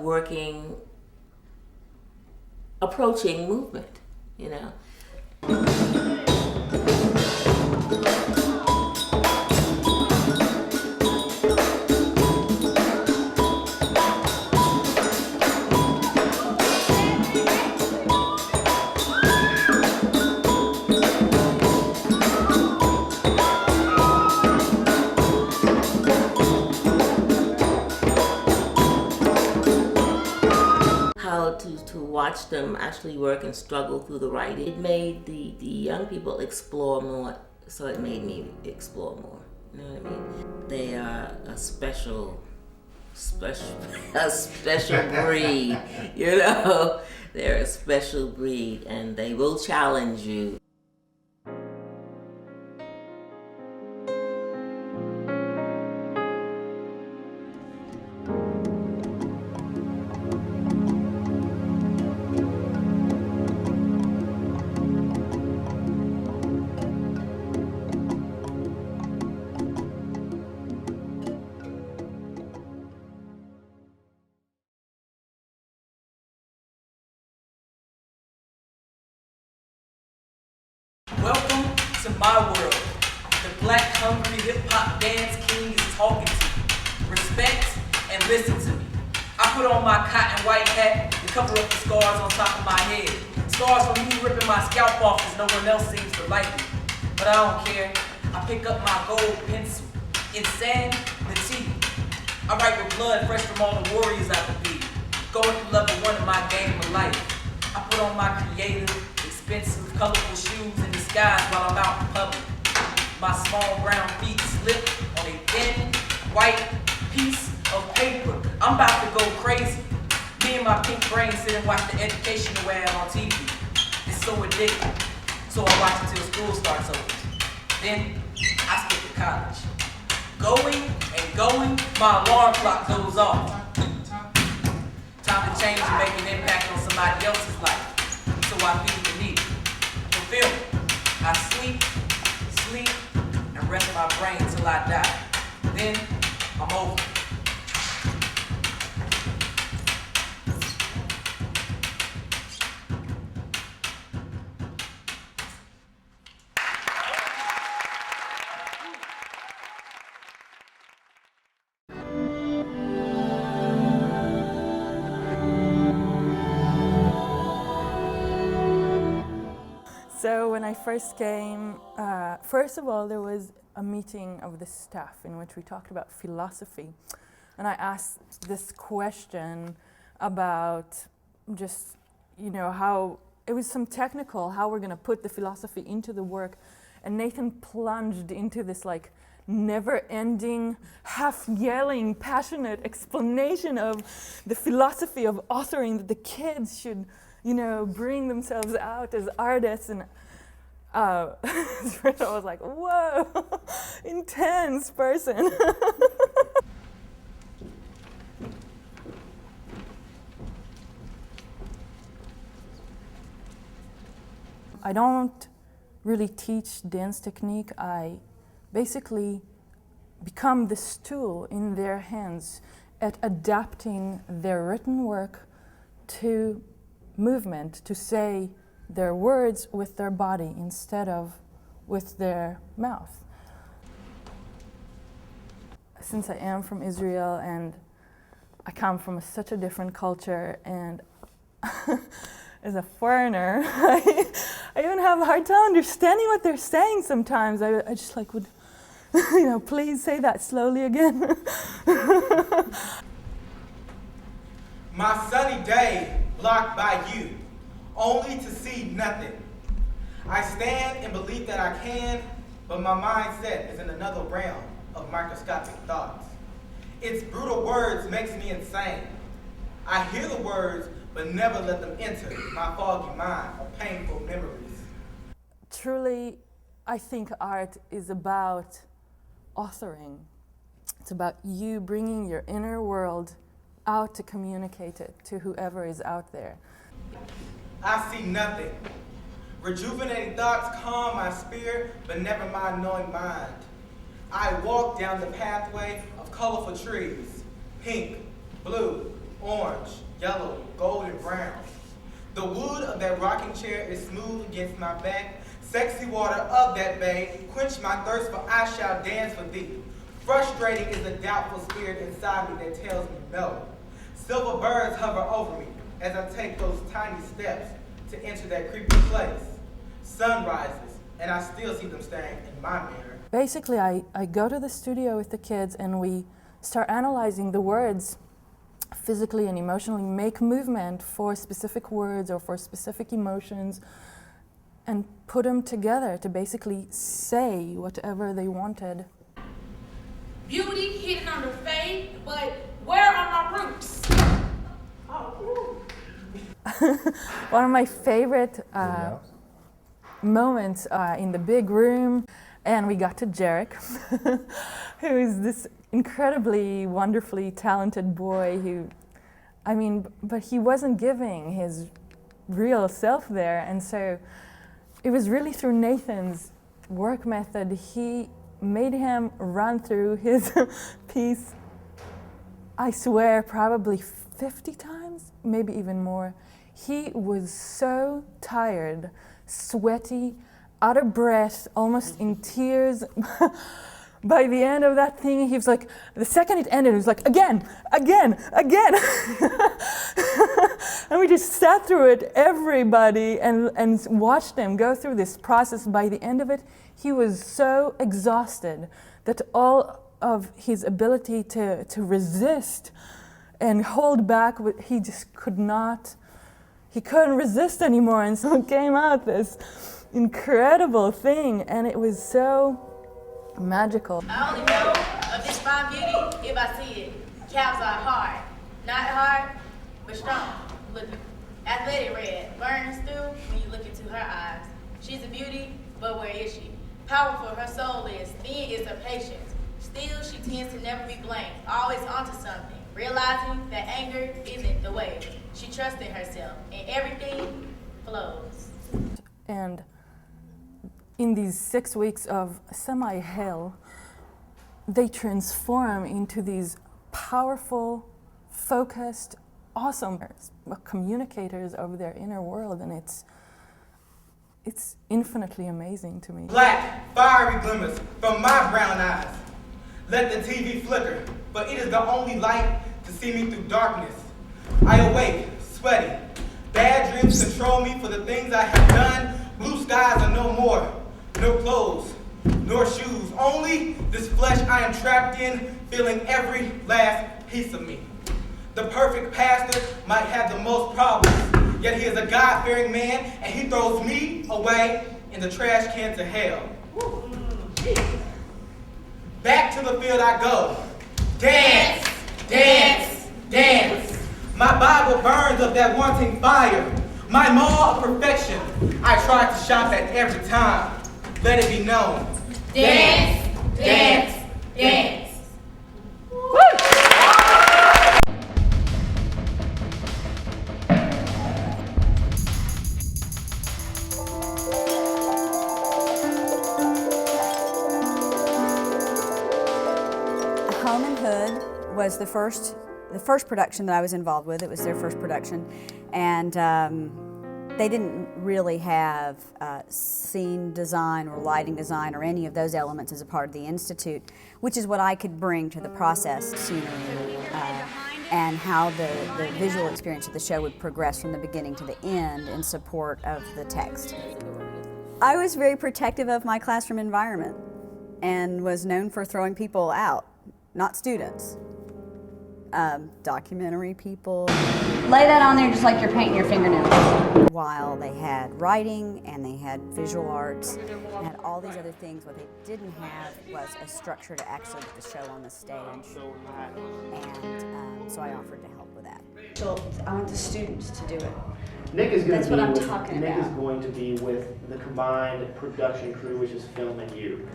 approaching movement, you know. To watch them actually work and struggle through the writing. It made the young people explore more, so it made me explore more. You know what I mean? They are a special breed, you know? They're a special breed, and they will challenge you. Welcome to my world. The black hungry hip hop dance king is talking to you. Respect and listen to me. I put on my cotton white hat to cover up the scars on top of my head. Scars from me ripping my scalp off as no one else seems to like me. But I don't care. I pick up my gold pencil in sanity. I write with blood fresh from all the warriors I defeated. Going through level 1 of my game of life. I put on my creative, expensive, colorful shoes in disguise while I'm out in public. My small brown feet slip on a thin, white piece of paper. I'm about to go crazy. Me and my pink brain sit and watch the educational ad on TV. It's so addictive. So I watch it till school starts over. Then I skip to college. Going and going, my alarm clock goes off. Time to change and make an impact on somebody else's life. So I feed the needy. Fulfill. I sleep, and rest my brain till I die. Then I'm over. So when I first came, first of all, there was a meeting of the staff in which we talked about philosophy. And I asked this question about just, you know, how it was some technical, how we're going to put the philosophy into the work. And Nathan plunged into this like never-ending, half-yelling, passionate explanation of the philosophy of authoring, that the kids should, you know, bring themselves out as artists. And I was like, whoa, intense person. I don't really teach dance technique. I basically become this tool in their hands at adapting their written work to movement, to say their words with their body instead of with their mouth. Since I am from Israel and I come from such a different culture, and as a foreigner, I even have a hard time understanding what they're saying sometimes. I just like would, you know, please say that slowly again. My sunny day blocked by you, only to see nothing. I stand in belief that I can, but my mindset is in another realm of microscopic thoughts. Its brutal words makes me insane. I hear the words, but never let them enter my foggy mind of painful memories. Truly, I think art is about authoring. It's about you bringing your inner world out to communicate it to whoever is out there. I see nothing. Rejuvenating thoughts calm my spirit, but never my knowing mind. I walk down the pathway of colorful trees, pink, blue, orange, yellow, gold, and brown. The wood of that rocking chair is smooth against my back. Sexy water of that bay, quench my thirst, for I shall dance for thee. Frustrating is the doubtful spirit inside me that tells me no. Silver birds hover over me as I take those tiny steps to enter that creepy place. Sun rises, and I still see them staring in my mirror. Basically, I go to the studio with the kids and we start analyzing the words physically and emotionally, make movement for specific words or for specific emotions, and put them together to basically say whatever they wanted. Beauty hidden under faith, but where are my roots? One of my favorite moments in the big room, and we got to Jarek, who is this incredibly wonderfully talented boy who, I mean, but he wasn't giving his real self there, and so it was really through Nathan's work method. He made him run through his piece, I swear, probably 50 times, maybe even more. He was so tired, sweaty, out of breath, almost in tears. By the end of that thing, he was like, the second it ended, he was like, again. And we just sat through it, everybody, and watched them go through this process. By the end of it, he was so exhausted that all of his ability to resist and hold back, he just he couldn't resist anymore. And so it came out this incredible thing, and it was so magical. I only know of this fine beauty if I see it. Calves are hard. Not hard, but strong. Look, athletic red, burns through when you look into her eyes. She's a beauty, but where is she? Powerful her soul is, thin is her patience. Still, she tends to never be blamed, always onto something, realizing that anger isn't the way. She trusts in herself, and everything flows. And in these 6 weeks of semi-hell, they transform into these powerful, focused, awesome communicators of their inner world, and it's infinitely amazing to me. Black, fiery glimmers from my brown eyes. Let the TV flicker, but it is the only light to see me through darkness. I awake, sweaty. Bad dreams control me for the things I have done. Blue skies are no more. No clothes, nor shoes. Only this flesh I am trapped in, feeling every last piece of me. The perfect pastor might have the most problems. Yet he is a God-fearing man, and he throws me away in the trash can to hell. Back to the field I go. Dance, dance, dance. My Bible burns of that wanting fire. My mall of perfection, I try to shop at every time. Let it be known. Dance, dance, dance. Home and Hood was the first production that I was involved with. It was their first production, and they didn't really have scene design or lighting design or any of those elements as a part of the Institute, which is what I could bring to the process, scenery, and how the visual experience of the show would progress from the beginning to the end in support of the text. I was very protective of my classroom environment and was known for throwing people out, not students. Documentary people. Lay that on there just like you're painting your fingernails. While they had writing and they had visual arts and had all these other things, what they didn't have was a structure to actually get the show on the stage. And so I offered to help with that. So I want the students to do it. Nick is going That's to what be I'm with, talking Nick about. is going to be with the combined production crew, which is Film and You.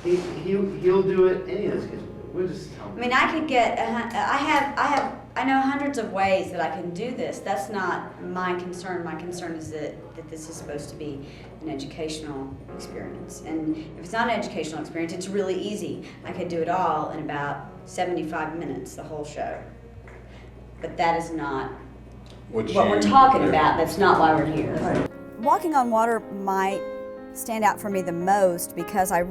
He'll do it. Any of those kids. We'll just tell him. I mean, I could get. I know hundreds of ways that I can do this. That's not my concern. My concern is that this is supposed to be an educational experience. And if it's not an educational experience, it's really easy. I could do it all in about 75 minutes, the whole show. But that is not what we're talking about. That's not why we're here. Right. Walking on Water might stand out for me the most because I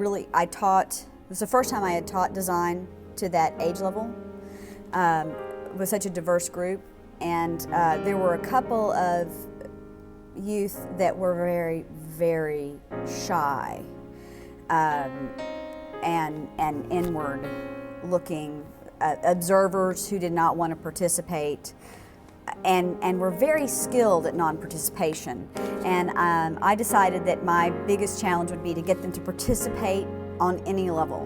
taught. It was the first time I had taught design to that age level with such a diverse group, and there were a couple of youth that were very, very shy and inward-looking observers who did not want to participate, and were very skilled at non-participation. And I decided that my biggest challenge would be to get them to participate on any level.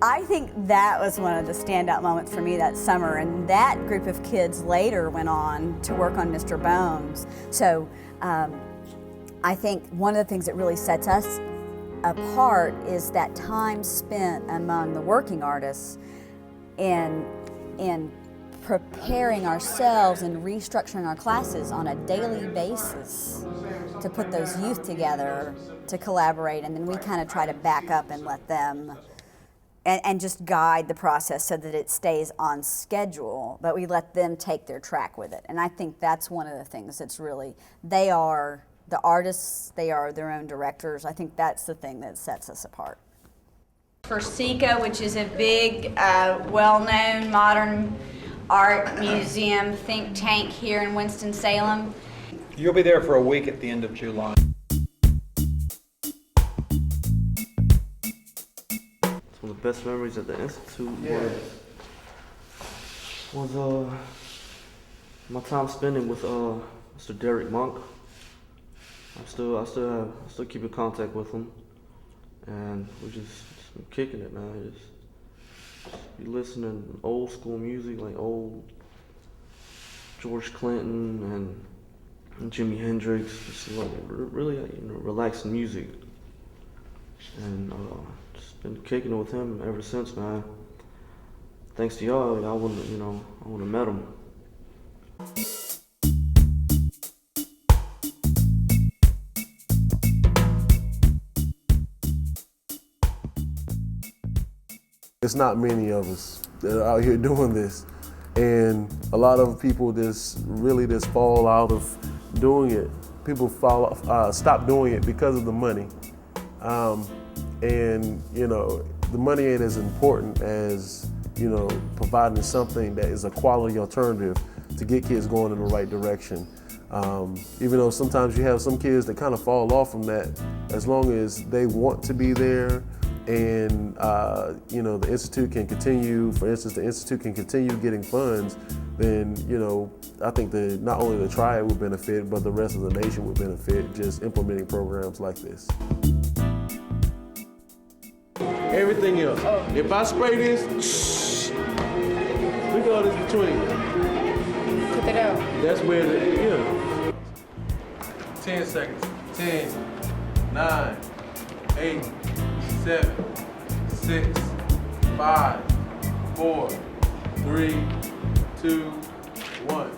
I think that was one of the standout moments for me that summer, and that group of kids later went on to work on Mr. Bones. So I think one of the things that really sets us apart is that time spent among the working artists in preparing ourselves and restructuring our classes on a daily basis to put those youth together to collaborate, and then we kind of try to back up and let them and just guide the process so that it stays on schedule, but we let them take their track with it. And I think that's one of the things that's really, they are the artists, they are their own directors. I think that's the thing that sets us apart. For SECA, which is a big, well-known modern art museum think tank here in Winston-Salem. You'll be there for a week at the end of July. One of the best memories at the Institute was my time spending with Mr. Derek Monk. I still keep in contact with him, and we're just been kicking it, man. Just be listening to old school music, like old George Clinton and Jimi Hendrix, just like really relaxing music, and just been kicking it with him ever since, man. Thanks to y'all, I wouldn't have met him. It's not many of us that are out here doing this, and a lot of people just fall out of doing it. People stop doing it because of the money, and the money ain't as important as providing something that is a quality alternative to get kids going in the right direction. Even though sometimes you have some kids that kind of fall off from that, as long as they want to be there. And the Institute can continue, for instance, the Institute can continue getting funds. then, I think that not only the triad would benefit, but the rest of the nation would benefit just implementing programs like this. Everything else. If I spray this, we go this between. Cut it out. That's where 10 seconds. 10, 9, 8, 7, 6, 5, 4, 3, 2, 1.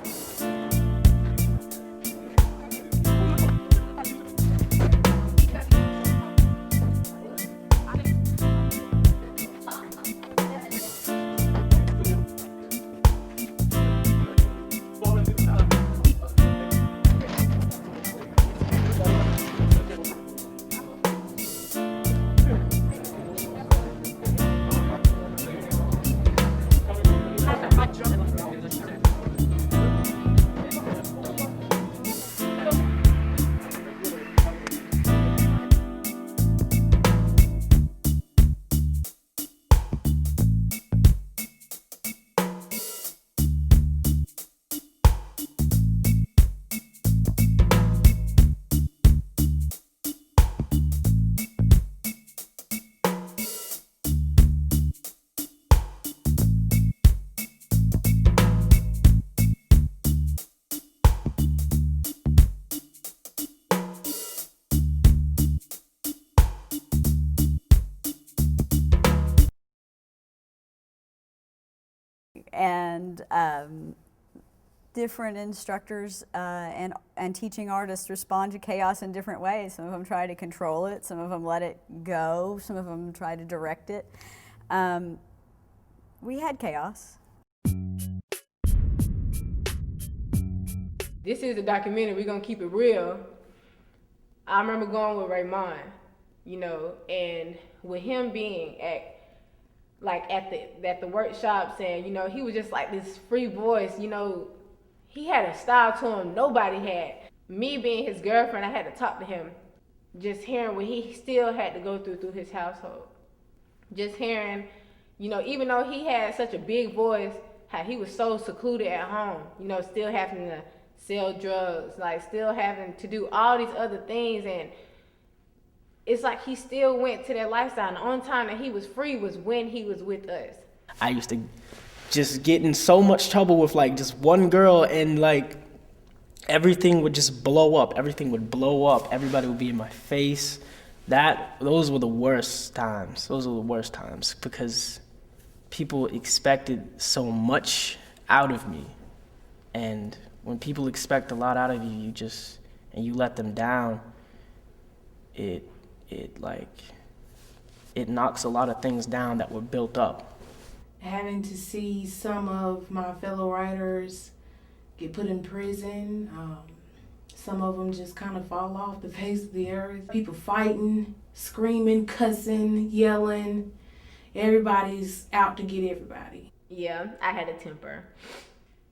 And different instructors and teaching artists respond to chaos in different ways. Some of them try to control it, some of them let it go, some of them try to direct it. We had chaos. This is a documentary, we're gonna keep it real. I remember going with Raymond, and with him being at the workshops, and he was just like this free voice. He had a style to him nobody had. Me being his girlfriend, I had to talk to him, just hearing what he still had to go through his household. Just hearing, even though he had such a big voice, how he was so secluded at home, still having to sell drugs, still having to do all these other things, and it's like he still went to that lifestyle. And the only time that he was free was when he was with us. I used to just get in so much trouble with just one girl, and everything would just blow up. Everything would blow up. Everybody would be in my face. Those were the worst times. Those were the worst times because people expected so much out of me. And when people expect a lot out of you, and you let them down, it knocks a lot of things down that were built up. Having to see some of my fellow writers get put in prison, some of them just kind of fall off the face of the earth. People fighting, screaming, cussing, yelling. Everybody's out to get everybody. Yeah, I had a temper,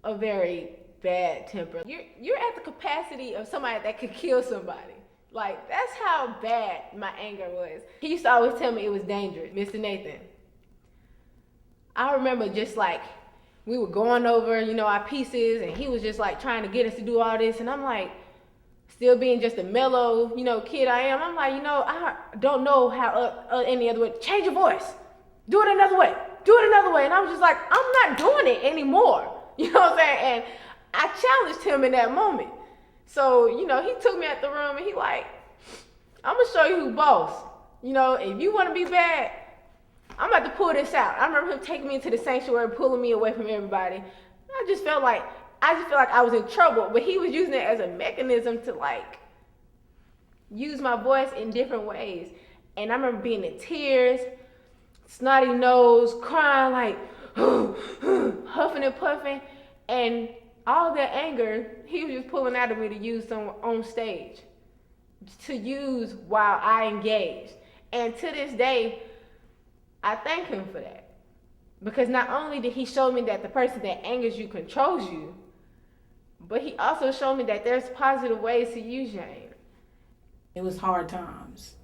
a very bad temper. You're at the capacity of somebody that could kill somebody. That's how bad my anger was. He used to always tell me it was dangerous. Mr. Nathan, I remember we were going over, our pieces, and he was just trying to get us to do all this, and I'm still being just a mellow, kid I am. I'm I don't know how any other way. Change your voice. Do it another way. Do it another way. And I was just I'm not doing it anymore. You know what I'm saying? And I challenged him in that moment. So, he took me out the room and he I'm gonna show you who boss. If you wanna be bad, I'm about to pull this out. I remember him taking me into the sanctuary, pulling me away from everybody. I just felt like I was in trouble, but he was using it as a mechanism to use my voice in different ways. And I remember being in tears, snotty nose, crying, huffing and puffing, and all that anger, he was just pulling out of me to use on stage, to use while I engaged. And to this day, I thank him for that. Because not only did he show me that the person that angers you controls you, but he also showed me that there's positive ways to use your anger. It was hard times.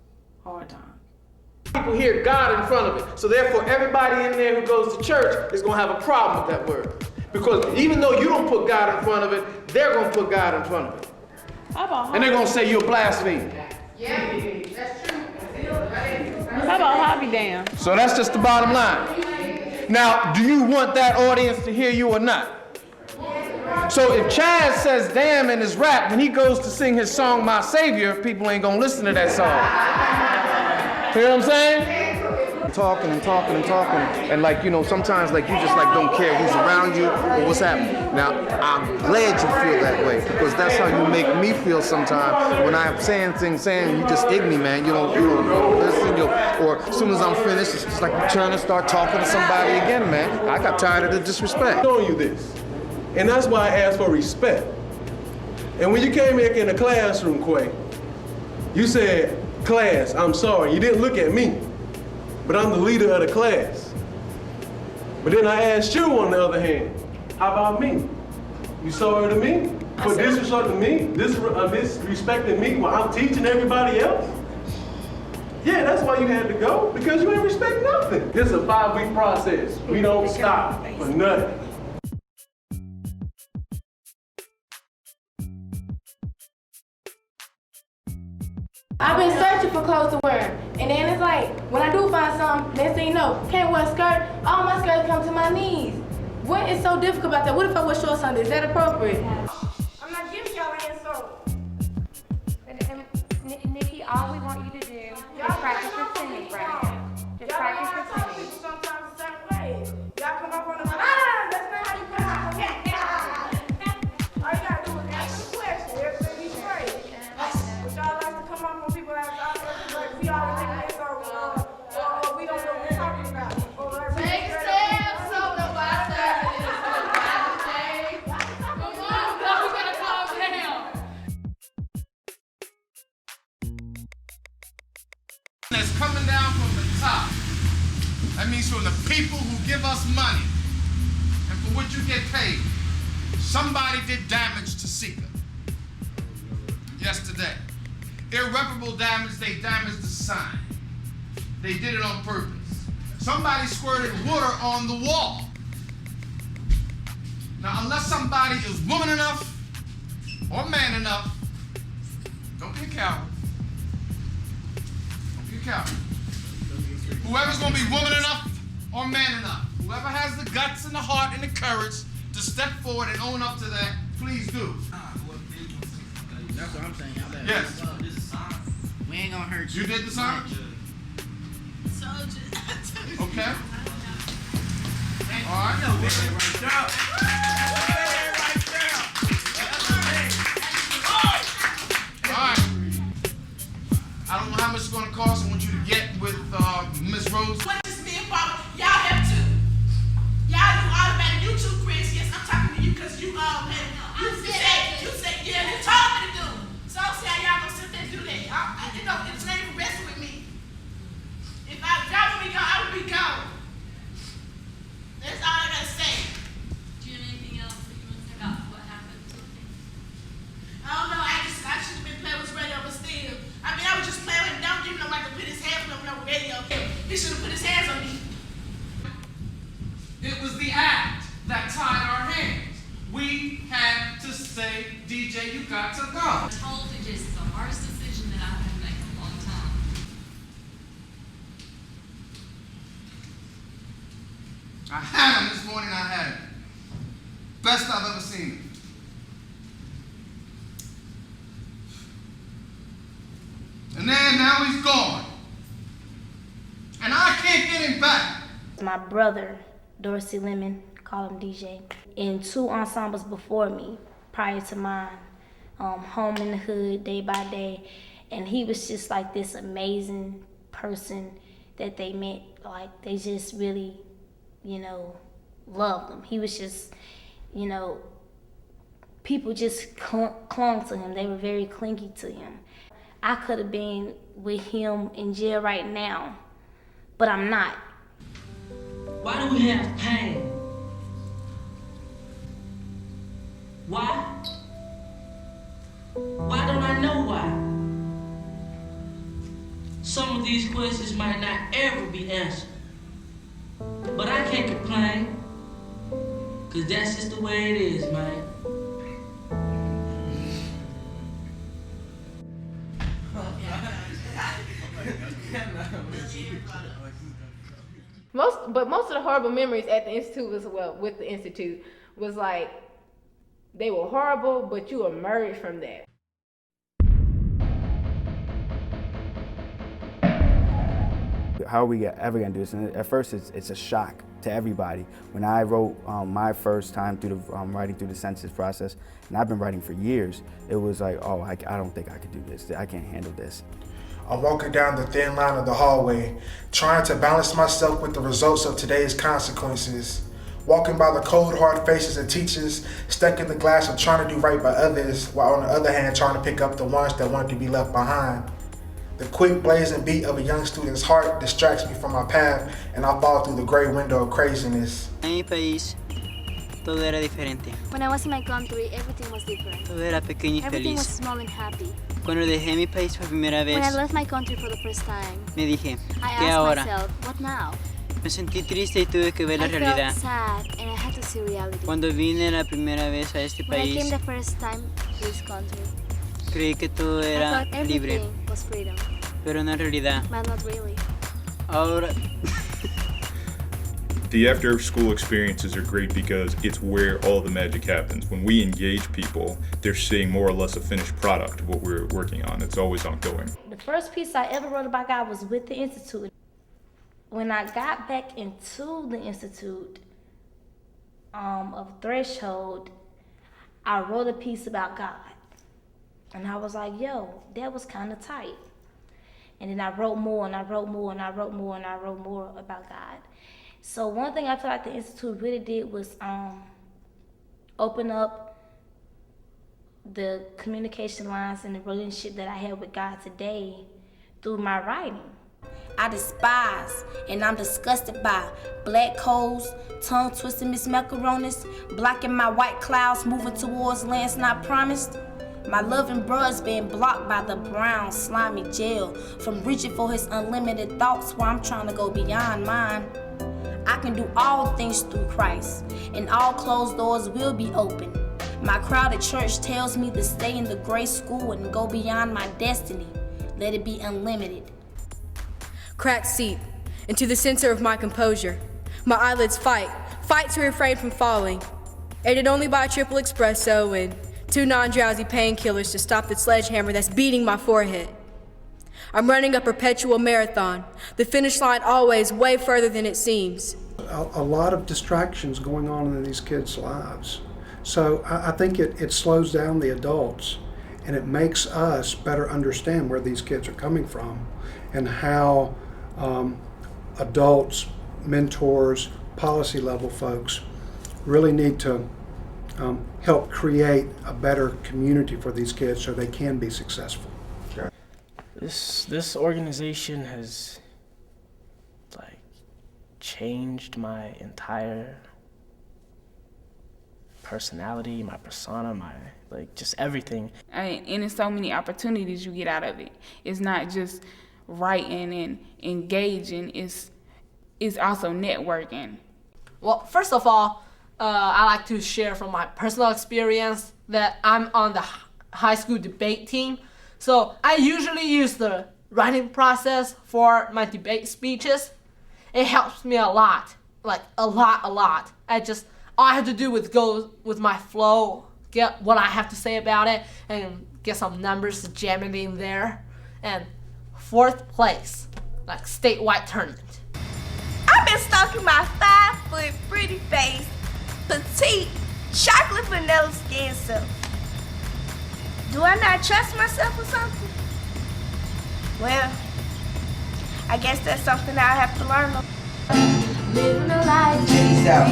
People hear God in front of it. So therefore, everybody in there who goes to church is going to have a problem with that word. Because even though you don't put God in front of it, they're going to put God in front of it. And they're going to say you're blaspheming. Yeah, that's true. How about Hobby Damn? So that's just the bottom line. Now, do you want that audience to hear you or not? So if Chaz says damn in his rap, when he goes to sing his song, My Savior, people ain't gonna listen to that song. You know what I'm saying? Talking and talking and talking, and like, you know, sometimes like you just like don't care who's around you or what's happening. Now, I'm glad you feel that way, because that's how you make me feel sometimes when I'm saying things, you just ignore me, man. You don't listen, or as soon as I'm finished, it's just like you turn and start talking to somebody again, man. I got tired of the disrespect. I'm showing you this, and that's why I asked for respect. And when you came here in the classroom, Quay, you said, class, I'm sorry. You didn't look at me. But I'm the leader of the class. But then I asked you, on the other hand, how about me? You sorry to me? For disrespecting me? Disrespecting me while I'm teaching everybody else? Yeah, that's why you had to go, because you ain't respect nothing. This is a 5-week process. We don't stop for nothing. I've been searching for clothes to wear, and then it's like, when I do find some, next thing you know, can't wear a skirt, all my skirts come to my knees. What is so difficult about that? What if I wear shorts under? Is that appropriate? I'm not giving y'all an insult. Nikki, all we want you to do is practice your singing right now. Just practice your singing. Sometimes the same way. Y'all come up on the that's not how you come out. All you gotta do is answer the question. Everything be straight. But y'all like to come up on people like we always think this or we don't know what we're talking about. Take a step, so nobody That's coming down from the top. That means from the people who give us money and for which you get paid. Somebody did damage to Sika yesterday. Irreparable damage, they damaged the sign. They did it on purpose. Somebody squirted water on the wall. Now, unless somebody is woman enough or man enough, don't be a coward. Don't be a coward. Whoever's gonna be woman enough or man enough, whoever has the guts and the heart and the courage to step forward and own up to that, please do. That's what I'm saying. Yes. We ain't gonna hurt you. You did the song? Okay. All right. Alright. I don't know how much it's gonna cost. I want you to get with Miss Rose. What is me and Barbara? Y'all have to. Y'all do automatic. You too, Chris. Yes, I'm talking to you because you said, yeah, you told me to do it. So I see how y'all gonna sit there and do that. It's not even wrestling with me. If y'all want me gone, I would be gone. That's all I gotta say. Do you have anything else that you want to say about what happened? I don't know. I should have been playing with radio, but still. I mean, I was just playing with him. Don't give him nobody to put his hands on no radio. He should have put his hands on me. It was the act that tied our hands. We had to say, DJ, you got to go. I told you this is the hardest decision that I've had to make in a long time. I had him this morning. I had him. Best I've ever seen him. And then now he's gone. And I can't get him back. My brother, Dorsey Lemon, call him DJ, in 2 ensembles before me, prior to mine, Home in the Hood, Day by Day, and he was just like this amazing person that they met. Like, they just really, loved him. He was just, people just clung to him. They were very clingy to him. I could have been with him in jail right now, but I'm not. Why do we have pain? Why? Why don't I know why? Some of these questions might not ever be answered. But I can't complain, Cause that's just the way it is, man. Most of the horrible memories at the Institute with the Institute was like, they were horrible, but you emerged from that. How are we ever gonna do this? And at first, it's a shock to everybody. When I wrote my first time through the writing through the census process, and I've been writing for years, it was like, oh, I don't think I could do this. I can't handle this. I'm walking down the thin line of the hallway, trying to balance myself with the results of today's consequences. Walking by the cold, hard faces of teachers, stuck in the glass of trying to do right by others, while on the other hand trying to pick up the ones that wanted to be left behind. The quick blazing beat of a young student's heart distracts me from my path, and I fall through the gray window of craziness. En mi país, todo era diferente. When I was in my country, everything was different. Todo era pequeño y Everything was feliz. small and happy. Cuando dejé mi país por primera When I vez, left my country for the first time, me dije, I ¿qué asked ahora? myself, what now? Me sentí triste y tuve que ver la I realidad. felt sad and I had to see reality. Cuando vine la primera vez a este When I came país, the first time to this country, creí que todo I era thought everything libre, was freedom, pero no en realidad. but not really. Ahora, The after school experiences are great because it's where all the magic happens. When we engage people, they're seeing more or less a finished product of what we're working on. It's always ongoing. The first piece I ever wrote about God was with the Institute. When I got back into the Institute of Threshold, I wrote a piece about God. And I was like, yo, that was kind of tight. And then I wrote more and I wrote more and I wrote more and I wrote more about God. So one thing I feel like the Institute really did was open up the communication lines and the relationship that I have with God today through my writing. I despise and I'm disgusted by black holes, tongue-twisting Miss Macaronis, blocking my white clouds, moving towards lands not promised. My loving bruh's being blocked by the brown, slimy jail from reaching for his unlimited thoughts while I'm trying to go beyond mine. I can do all things through Christ, and all closed doors will be open. My crowded church tells me to stay in the gray school and go beyond my destiny. Let it be unlimited. Cracks seep into the center of my composure. My eyelids fight to refrain from falling. Aided only by a triple espresso and 2 non-drowsy painkillers to stop the sledgehammer that's beating my forehead. I'm running a perpetual marathon, the finish line always way further than it seems. A lot of distractions going on in these kids' lives. So I think it slows down the adults, and it makes us better understand where these kids are coming from and how adults, mentors, policy level folks really need to help create a better community for these kids so they can be successful. This organization has like changed my entire personality, my persona, my just everything. And there's so many opportunities you get out of it. It's not just writing and engaging, it's also networking. Well, first of all, I like to share from my personal experience that I'm on the high school debate team. So I usually use the writing process for my debate speeches. It helps me a lot, like a lot. All I have to do is go with my flow, get what I have to say about it, and get some numbers jamming in there. And 4th place, like statewide tournament. I've been stalking my 5-foot pretty face, petite, chocolate vanilla skin self. Do I not trust myself or something? Well, I guess that's something I'll have to learn. Living a life. Check this out.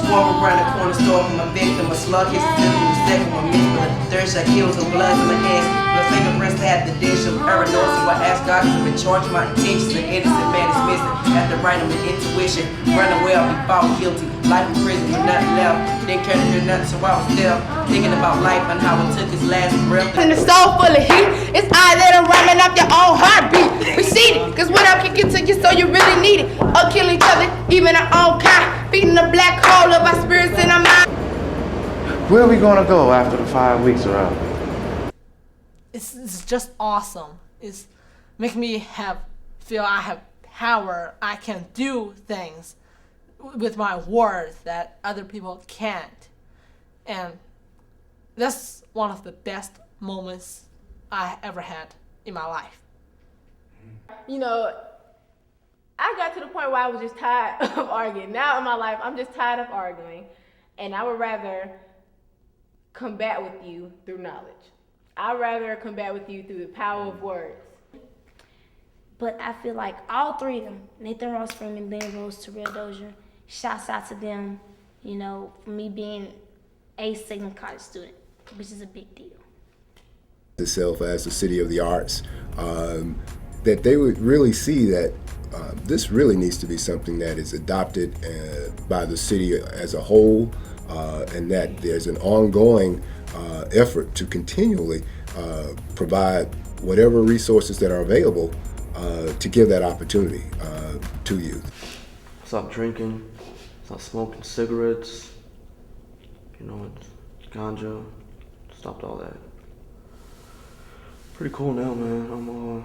Swarm around the corner store for my victim. A slug hits the second one missed, but the third shot kills the blood in my ass. My fingerprints had the dish of paranoia, so I asked God to recharge my intentions. An innocent man is missing. After writing with intuition, run away, I'll be found guilty. Life in prison with nothing left. Didn't care to hear nothing, so I was still thinking about life and how it took his last breath. In the soul full of heat, it's I that are rhyming up your own heartbeat. Receive it, cause what I'm kicking to you, so you really need it. Or kill each other, even our own kind. feeding the black hole of our spirits and our minds. Where are we gonna go after the 5 weeks are up? It's just awesome. It's make me feel I have power. I can do things with my words that other people can't. And that's one of the best moments I ever had in my life. You know, I got to the point where I was just tired of arguing. Now in my life, I'm just tired of arguing. And I would rather combat with you through knowledge. I'd rather combat with you through the power of words. But I feel like all three of them, Nathan Ross, Freeman, Lynn Rose, Terrell Dozier, shouts out to them, you know, for me being a Sigma College student, which is a big deal. Itself as the city of the arts, that they would really see that this really needs to be something that is adopted by the city as a whole, and that there's an ongoing effort to continually provide whatever resources that are available to give that opportunity to youth. Stop drinking, stop smoking cigarettes, you know, ganja, stopped all that. Pretty cool now, man. I'm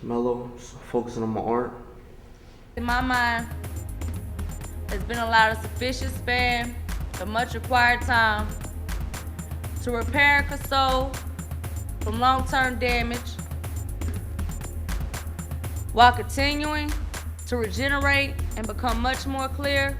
mellow, focusing on my art. In my mind, it's been allowed a sufficient span of much required time to repair and console from long-term damage while continuing to regenerate and become much more clear.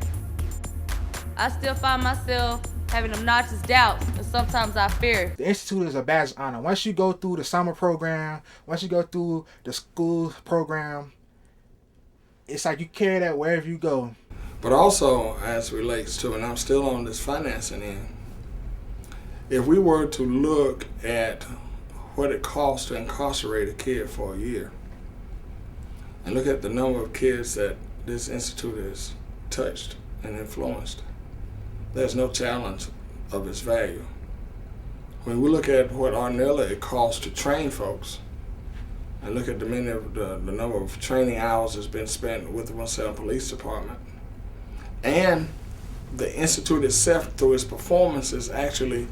I still find myself having obnoxious doubts, and sometimes I fear. The Institute is a badge of honor. Once you go through the summer program, once you go through the school program, it's like you carry that wherever you go. But also, as relates to, and I'm still on this financing end, if we were to look at what it costs to incarcerate a kid for a year, and look at the number of kids that this institute has touched and influenced, there's no challenge of its value. When we look at what ordinarily it costs to train folks, and look at the number of training hours that's been spent with the Winston Police Department, and the institute itself, through its performances, actually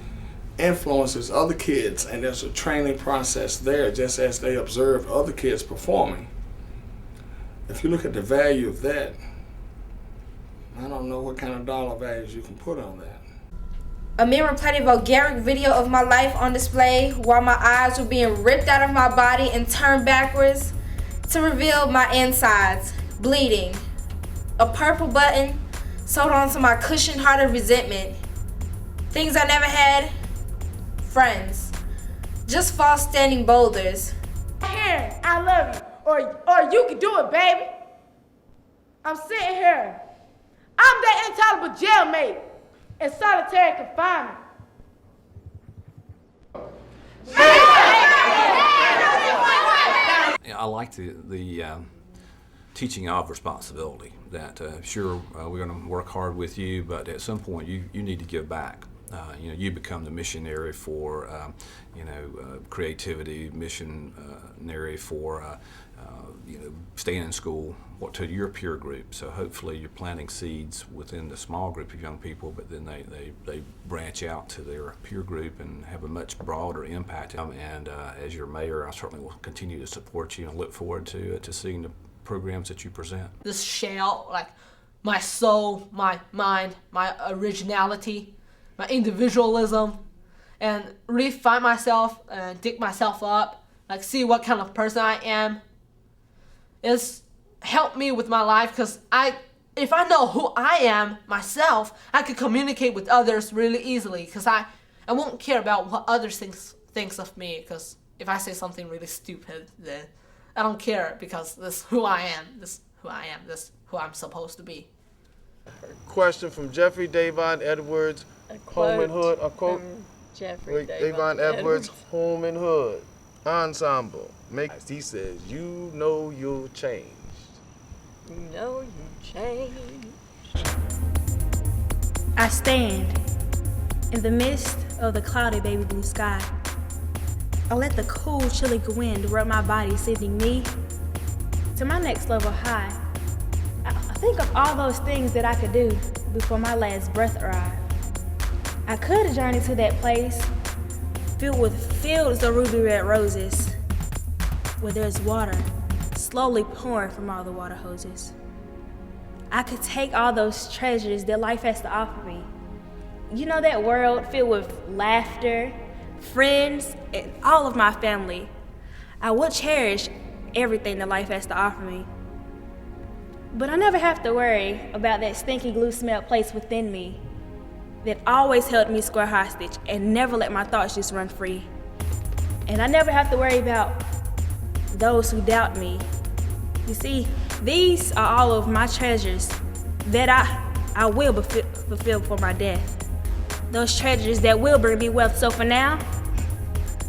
influences other kids, and there's a training process there, just as they observe other kids performing. If you look at the value of that, I don't know what kind of dollar values you can put on that. A mirror-plated vulgaric video of my life on display while my eyes were being ripped out of my body and turned backwards to reveal my insides, bleeding. A purple button sewed onto my cushion-hearted resentment. Things I never had, friends. Just false standing boulders. Here, I love you. Or you can do it, baby. I'm sitting here. I'm that entitled jailmate in solitary confinement. I like the teaching of responsibility, that sure, we're going to work hard with you, but at some point you need to give back. You know, you become the missionary for creativity, missionary for staying in school to your peer group. So hopefully you're planting seeds within the small group of young people, but then they branch out to their peer group and have a much broader impact. And as your mayor, I certainly will continue to support you and look forward to seeing the programs that you present. This shell, like my soul, my mind, my originality, my individualism, and really find myself and dig myself up, like see what kind of person I am. It's helped me with my life, because if I know who I am myself, I can communicate with others really easily, because I won't care about what others thinks of me, because if I say something really stupid, then I don't care, because this is who I am, this is who I'm supposed to be. Question from Jeffrey Davon Edwards, Home and Hood. A quote from Jeffrey Davon Edwards, Home and Hood Ensemble. He says, "You know you'll change. You know you change." I stand in the midst of the cloudy baby blue sky. I let the cool, chilly wind rub my body, sending me to my next level high. I think of all those things that I could do before my last breath arrived. I could have journeyed to that place filled with fields of ruby red roses, where there's water slowly pouring from all the water hoses. I could take all those treasures that life has to offer me. You know, that world filled with laughter, friends, and all of my family. I would cherish everything that life has to offer me. But I never have to worry about that stinky glue smell placed within me that always held me square hostage and never let my thoughts just run free. And I never have to worry about those who doubt me. You see, these are all of my treasures that I will fulfill for my death. Those treasures that will bring me wealth. So for now,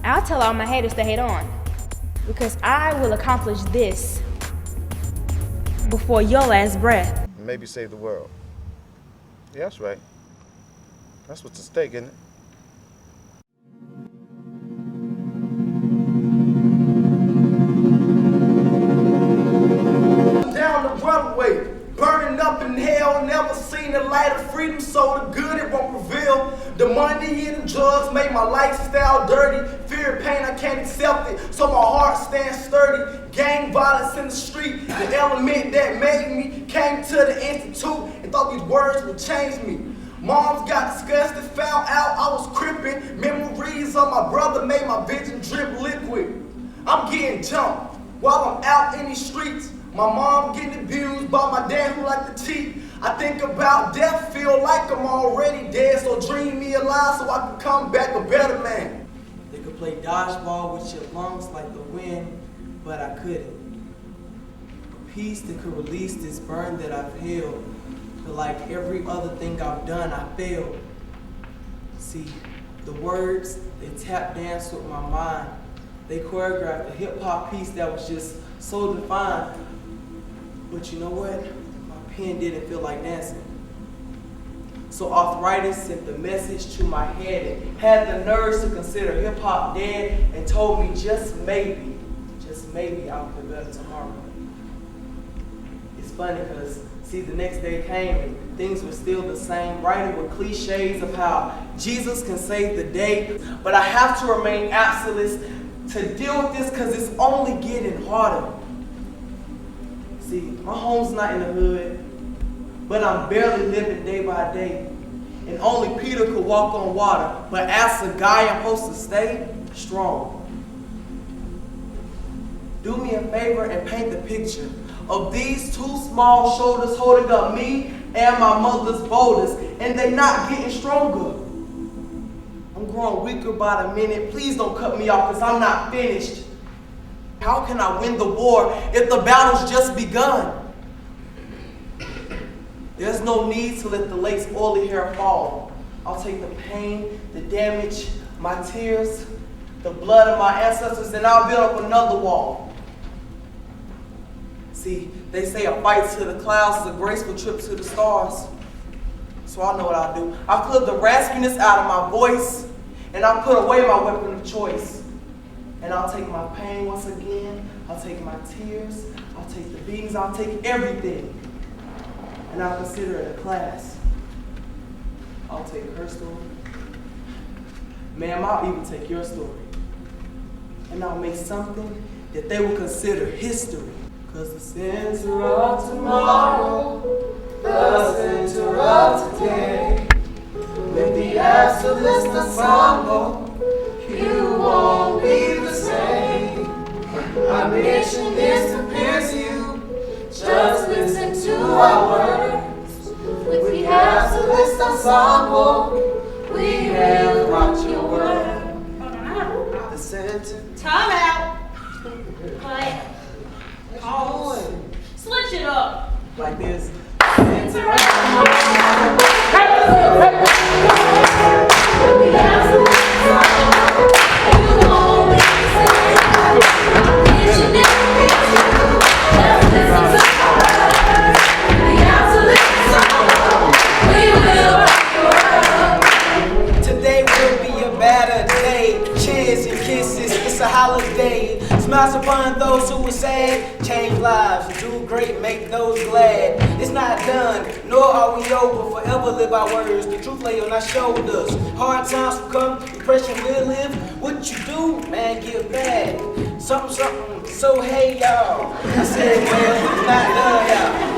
I'll tell all my haters to hate on, because I will accomplish this before your last breath. Maybe save the world. Yeah, that's right. That's what's at stake, isn't it? Down the runway, burning up in hell, never seen the light of freedom, so the good it won't prevail. The money and the drugs make my lifestyle dirty. Fear and pain, I can't accept it, so my heart stands sturdy. Gang violence in the street, the element that made me, came to the institute and thought these words would change me. Moms got disgusted, found out I was crippin'. Memories of my brother made my vision drip liquid. I'm getting jumped while I'm out in these streets. My mom getting abused by my dad who like to cheat. I think about death, feel like I'm already dead, so dream me alive so I can come back a better man. They could play dodgeball with your lungs like the wind, but I couldn't. A peace that could release this burn that I've held, but like every other thing I've done, I failed. See, the words, they tap dance with my mind. They choreographed a hip-hop piece that was just so defined. But you know what? My pen didn't feel like dancing. So arthritis sent the message to my head and had the nerves to consider hip-hop dead and told me just maybe I'll feel better tomorrow. It's funny because, see, the next day came and things were still the same, writing with cliches of how Jesus can save the day, but I have to remain absolute to deal with this because it's only getting harder. See, my home's not in the hood, but I'm barely living day by day. And only Peter could walk on water, but as a guy, I'm supposed to stay strong. Do me a favor and paint the picture of these two small shoulders holding up me and my mother's boulders, and they not getting stronger. I'm growing weaker by the minute. Please don't cut me off because I'm not finished. How can I win the war if the battle's just begun? There's no need to let the lake's oily hair fall. I'll take the pain, the damage, my tears, the blood of my ancestors, and I'll build up another wall. See, they say a fight to the clouds is a graceful trip to the stars. So I know what I'll do. I'll clip the raspiness out of my voice, and I'll put away my weapon of choice. And I'll take my pain once again. I'll take my tears. I'll take the beatings. I'll take everything. And I'll consider it a class. I'll take her story. Ma'am, I'll even take your story. And I'll make something that they will consider history. Cause the center of tomorrow the center of today. With the absolute ensemble, you won't be the same. I mention this to pierce you. Just listen to our words. With the absolute ensemble, we will rock your world. The center. Time out. Quiet. Pause. Switch it up. Like this. Smiles upon those who were sad, change lives, do great, make those glad. It's not done, nor are we over, forever live our words, the truth lay on our shoulders. Hard times will come, depression will live. What you do, man, give back. Something, something, so hey y'all. I said, well, it's not done, y'all.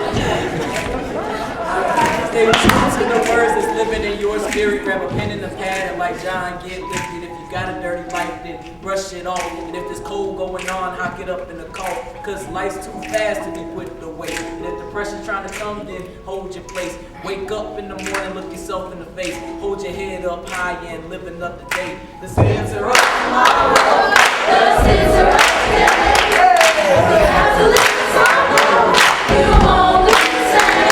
Stay true to the words that's living in your spirit. Grab a pen and a pad and like John, get lifted. If you got a dirty life, then brush it off. And if there's cold going on, hock it up in the cough. Cause life's too fast to be put away. And if depression's trying to come, then hold your place. Wake up in the morning, look yourself in the face. Hold your head up high and live another day. The sins are up tomorrow. The sins are up today. You have to live tomorrow. You won't be the same.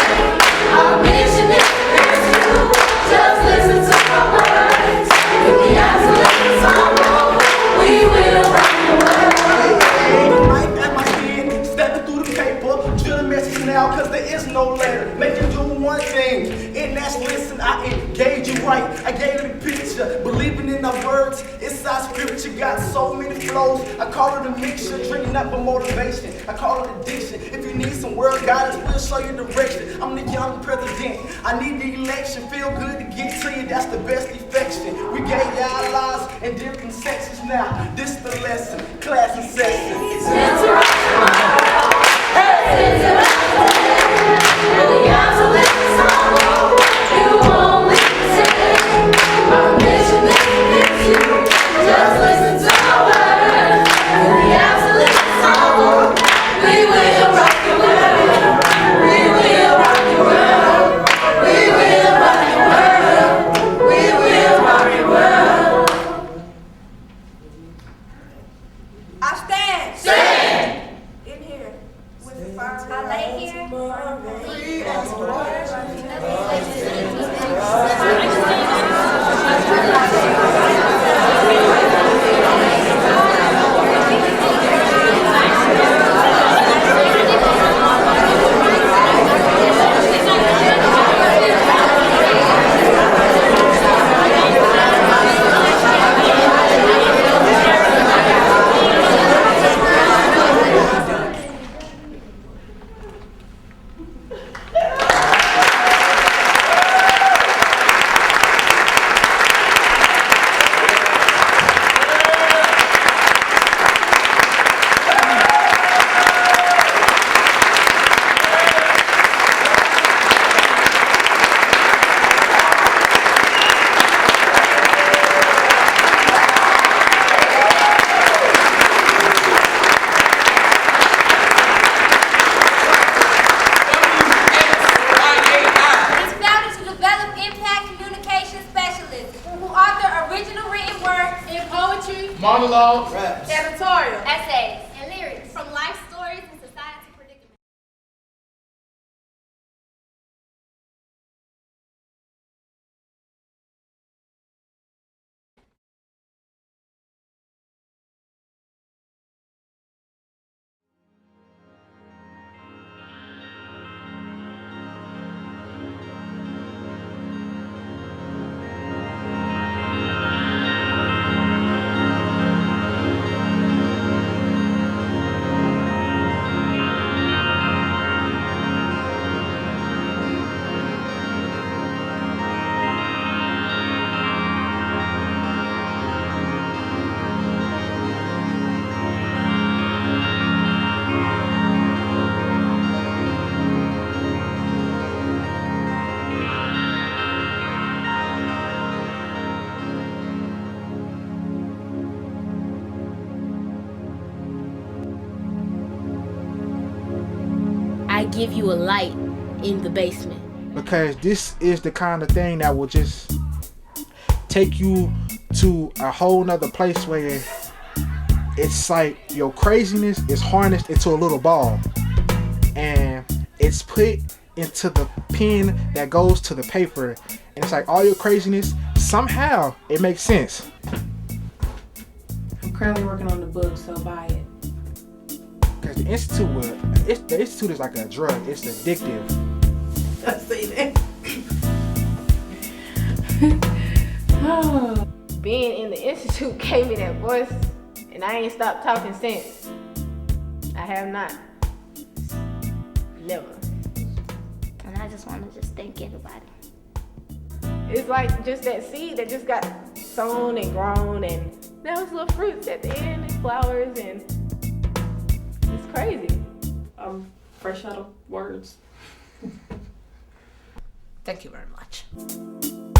Our mission is to you. Just listen to my words. If we have to live tomorrow, we will rock the world. Life at my head, stepping through the paper, drill the message now, cause there is no letter. Make you do one thing, and that's listen, I engage you right. I gave you the picture, believing in our words, it's our scripture, got so many flows. I call it a mixture, drinking up for motivation. I call it addiction. If you need some word guidance, we'll show you direction. I'm the young president, I need the election. Feel good to get to you, that's the best affection. We gave you our lives in different sections now. This the lesson, class and session. Just listen to my words. We have to listen to we will rock the world. We will rock the world. We will rock the world. We will rock the world. I stand. Stand. In here with the fire. I lay here. Free as a Monologue, raps, editorial, essays, and lyrics from life stories and society predicaments. I give you a light in the basement. because this is the kind of thing that will just take you to a whole nother place where it's like your craziness is harnessed into a little ball and it's put into the pen that goes to the paper, and it's like all your craziness, somehow it makes sense. I'm currently working on the book, so buy it. Because the institute is like a drug. It's addictive. I say that. Being in the institute gave me that voice And I ain't stopped talking since. I have not. Never. And I just want to just thank everybody. It's like just that seed that just got sown and grown, and there was little fruits at the end and flowers, and it's crazy. Fresh out of words. Thank you very much.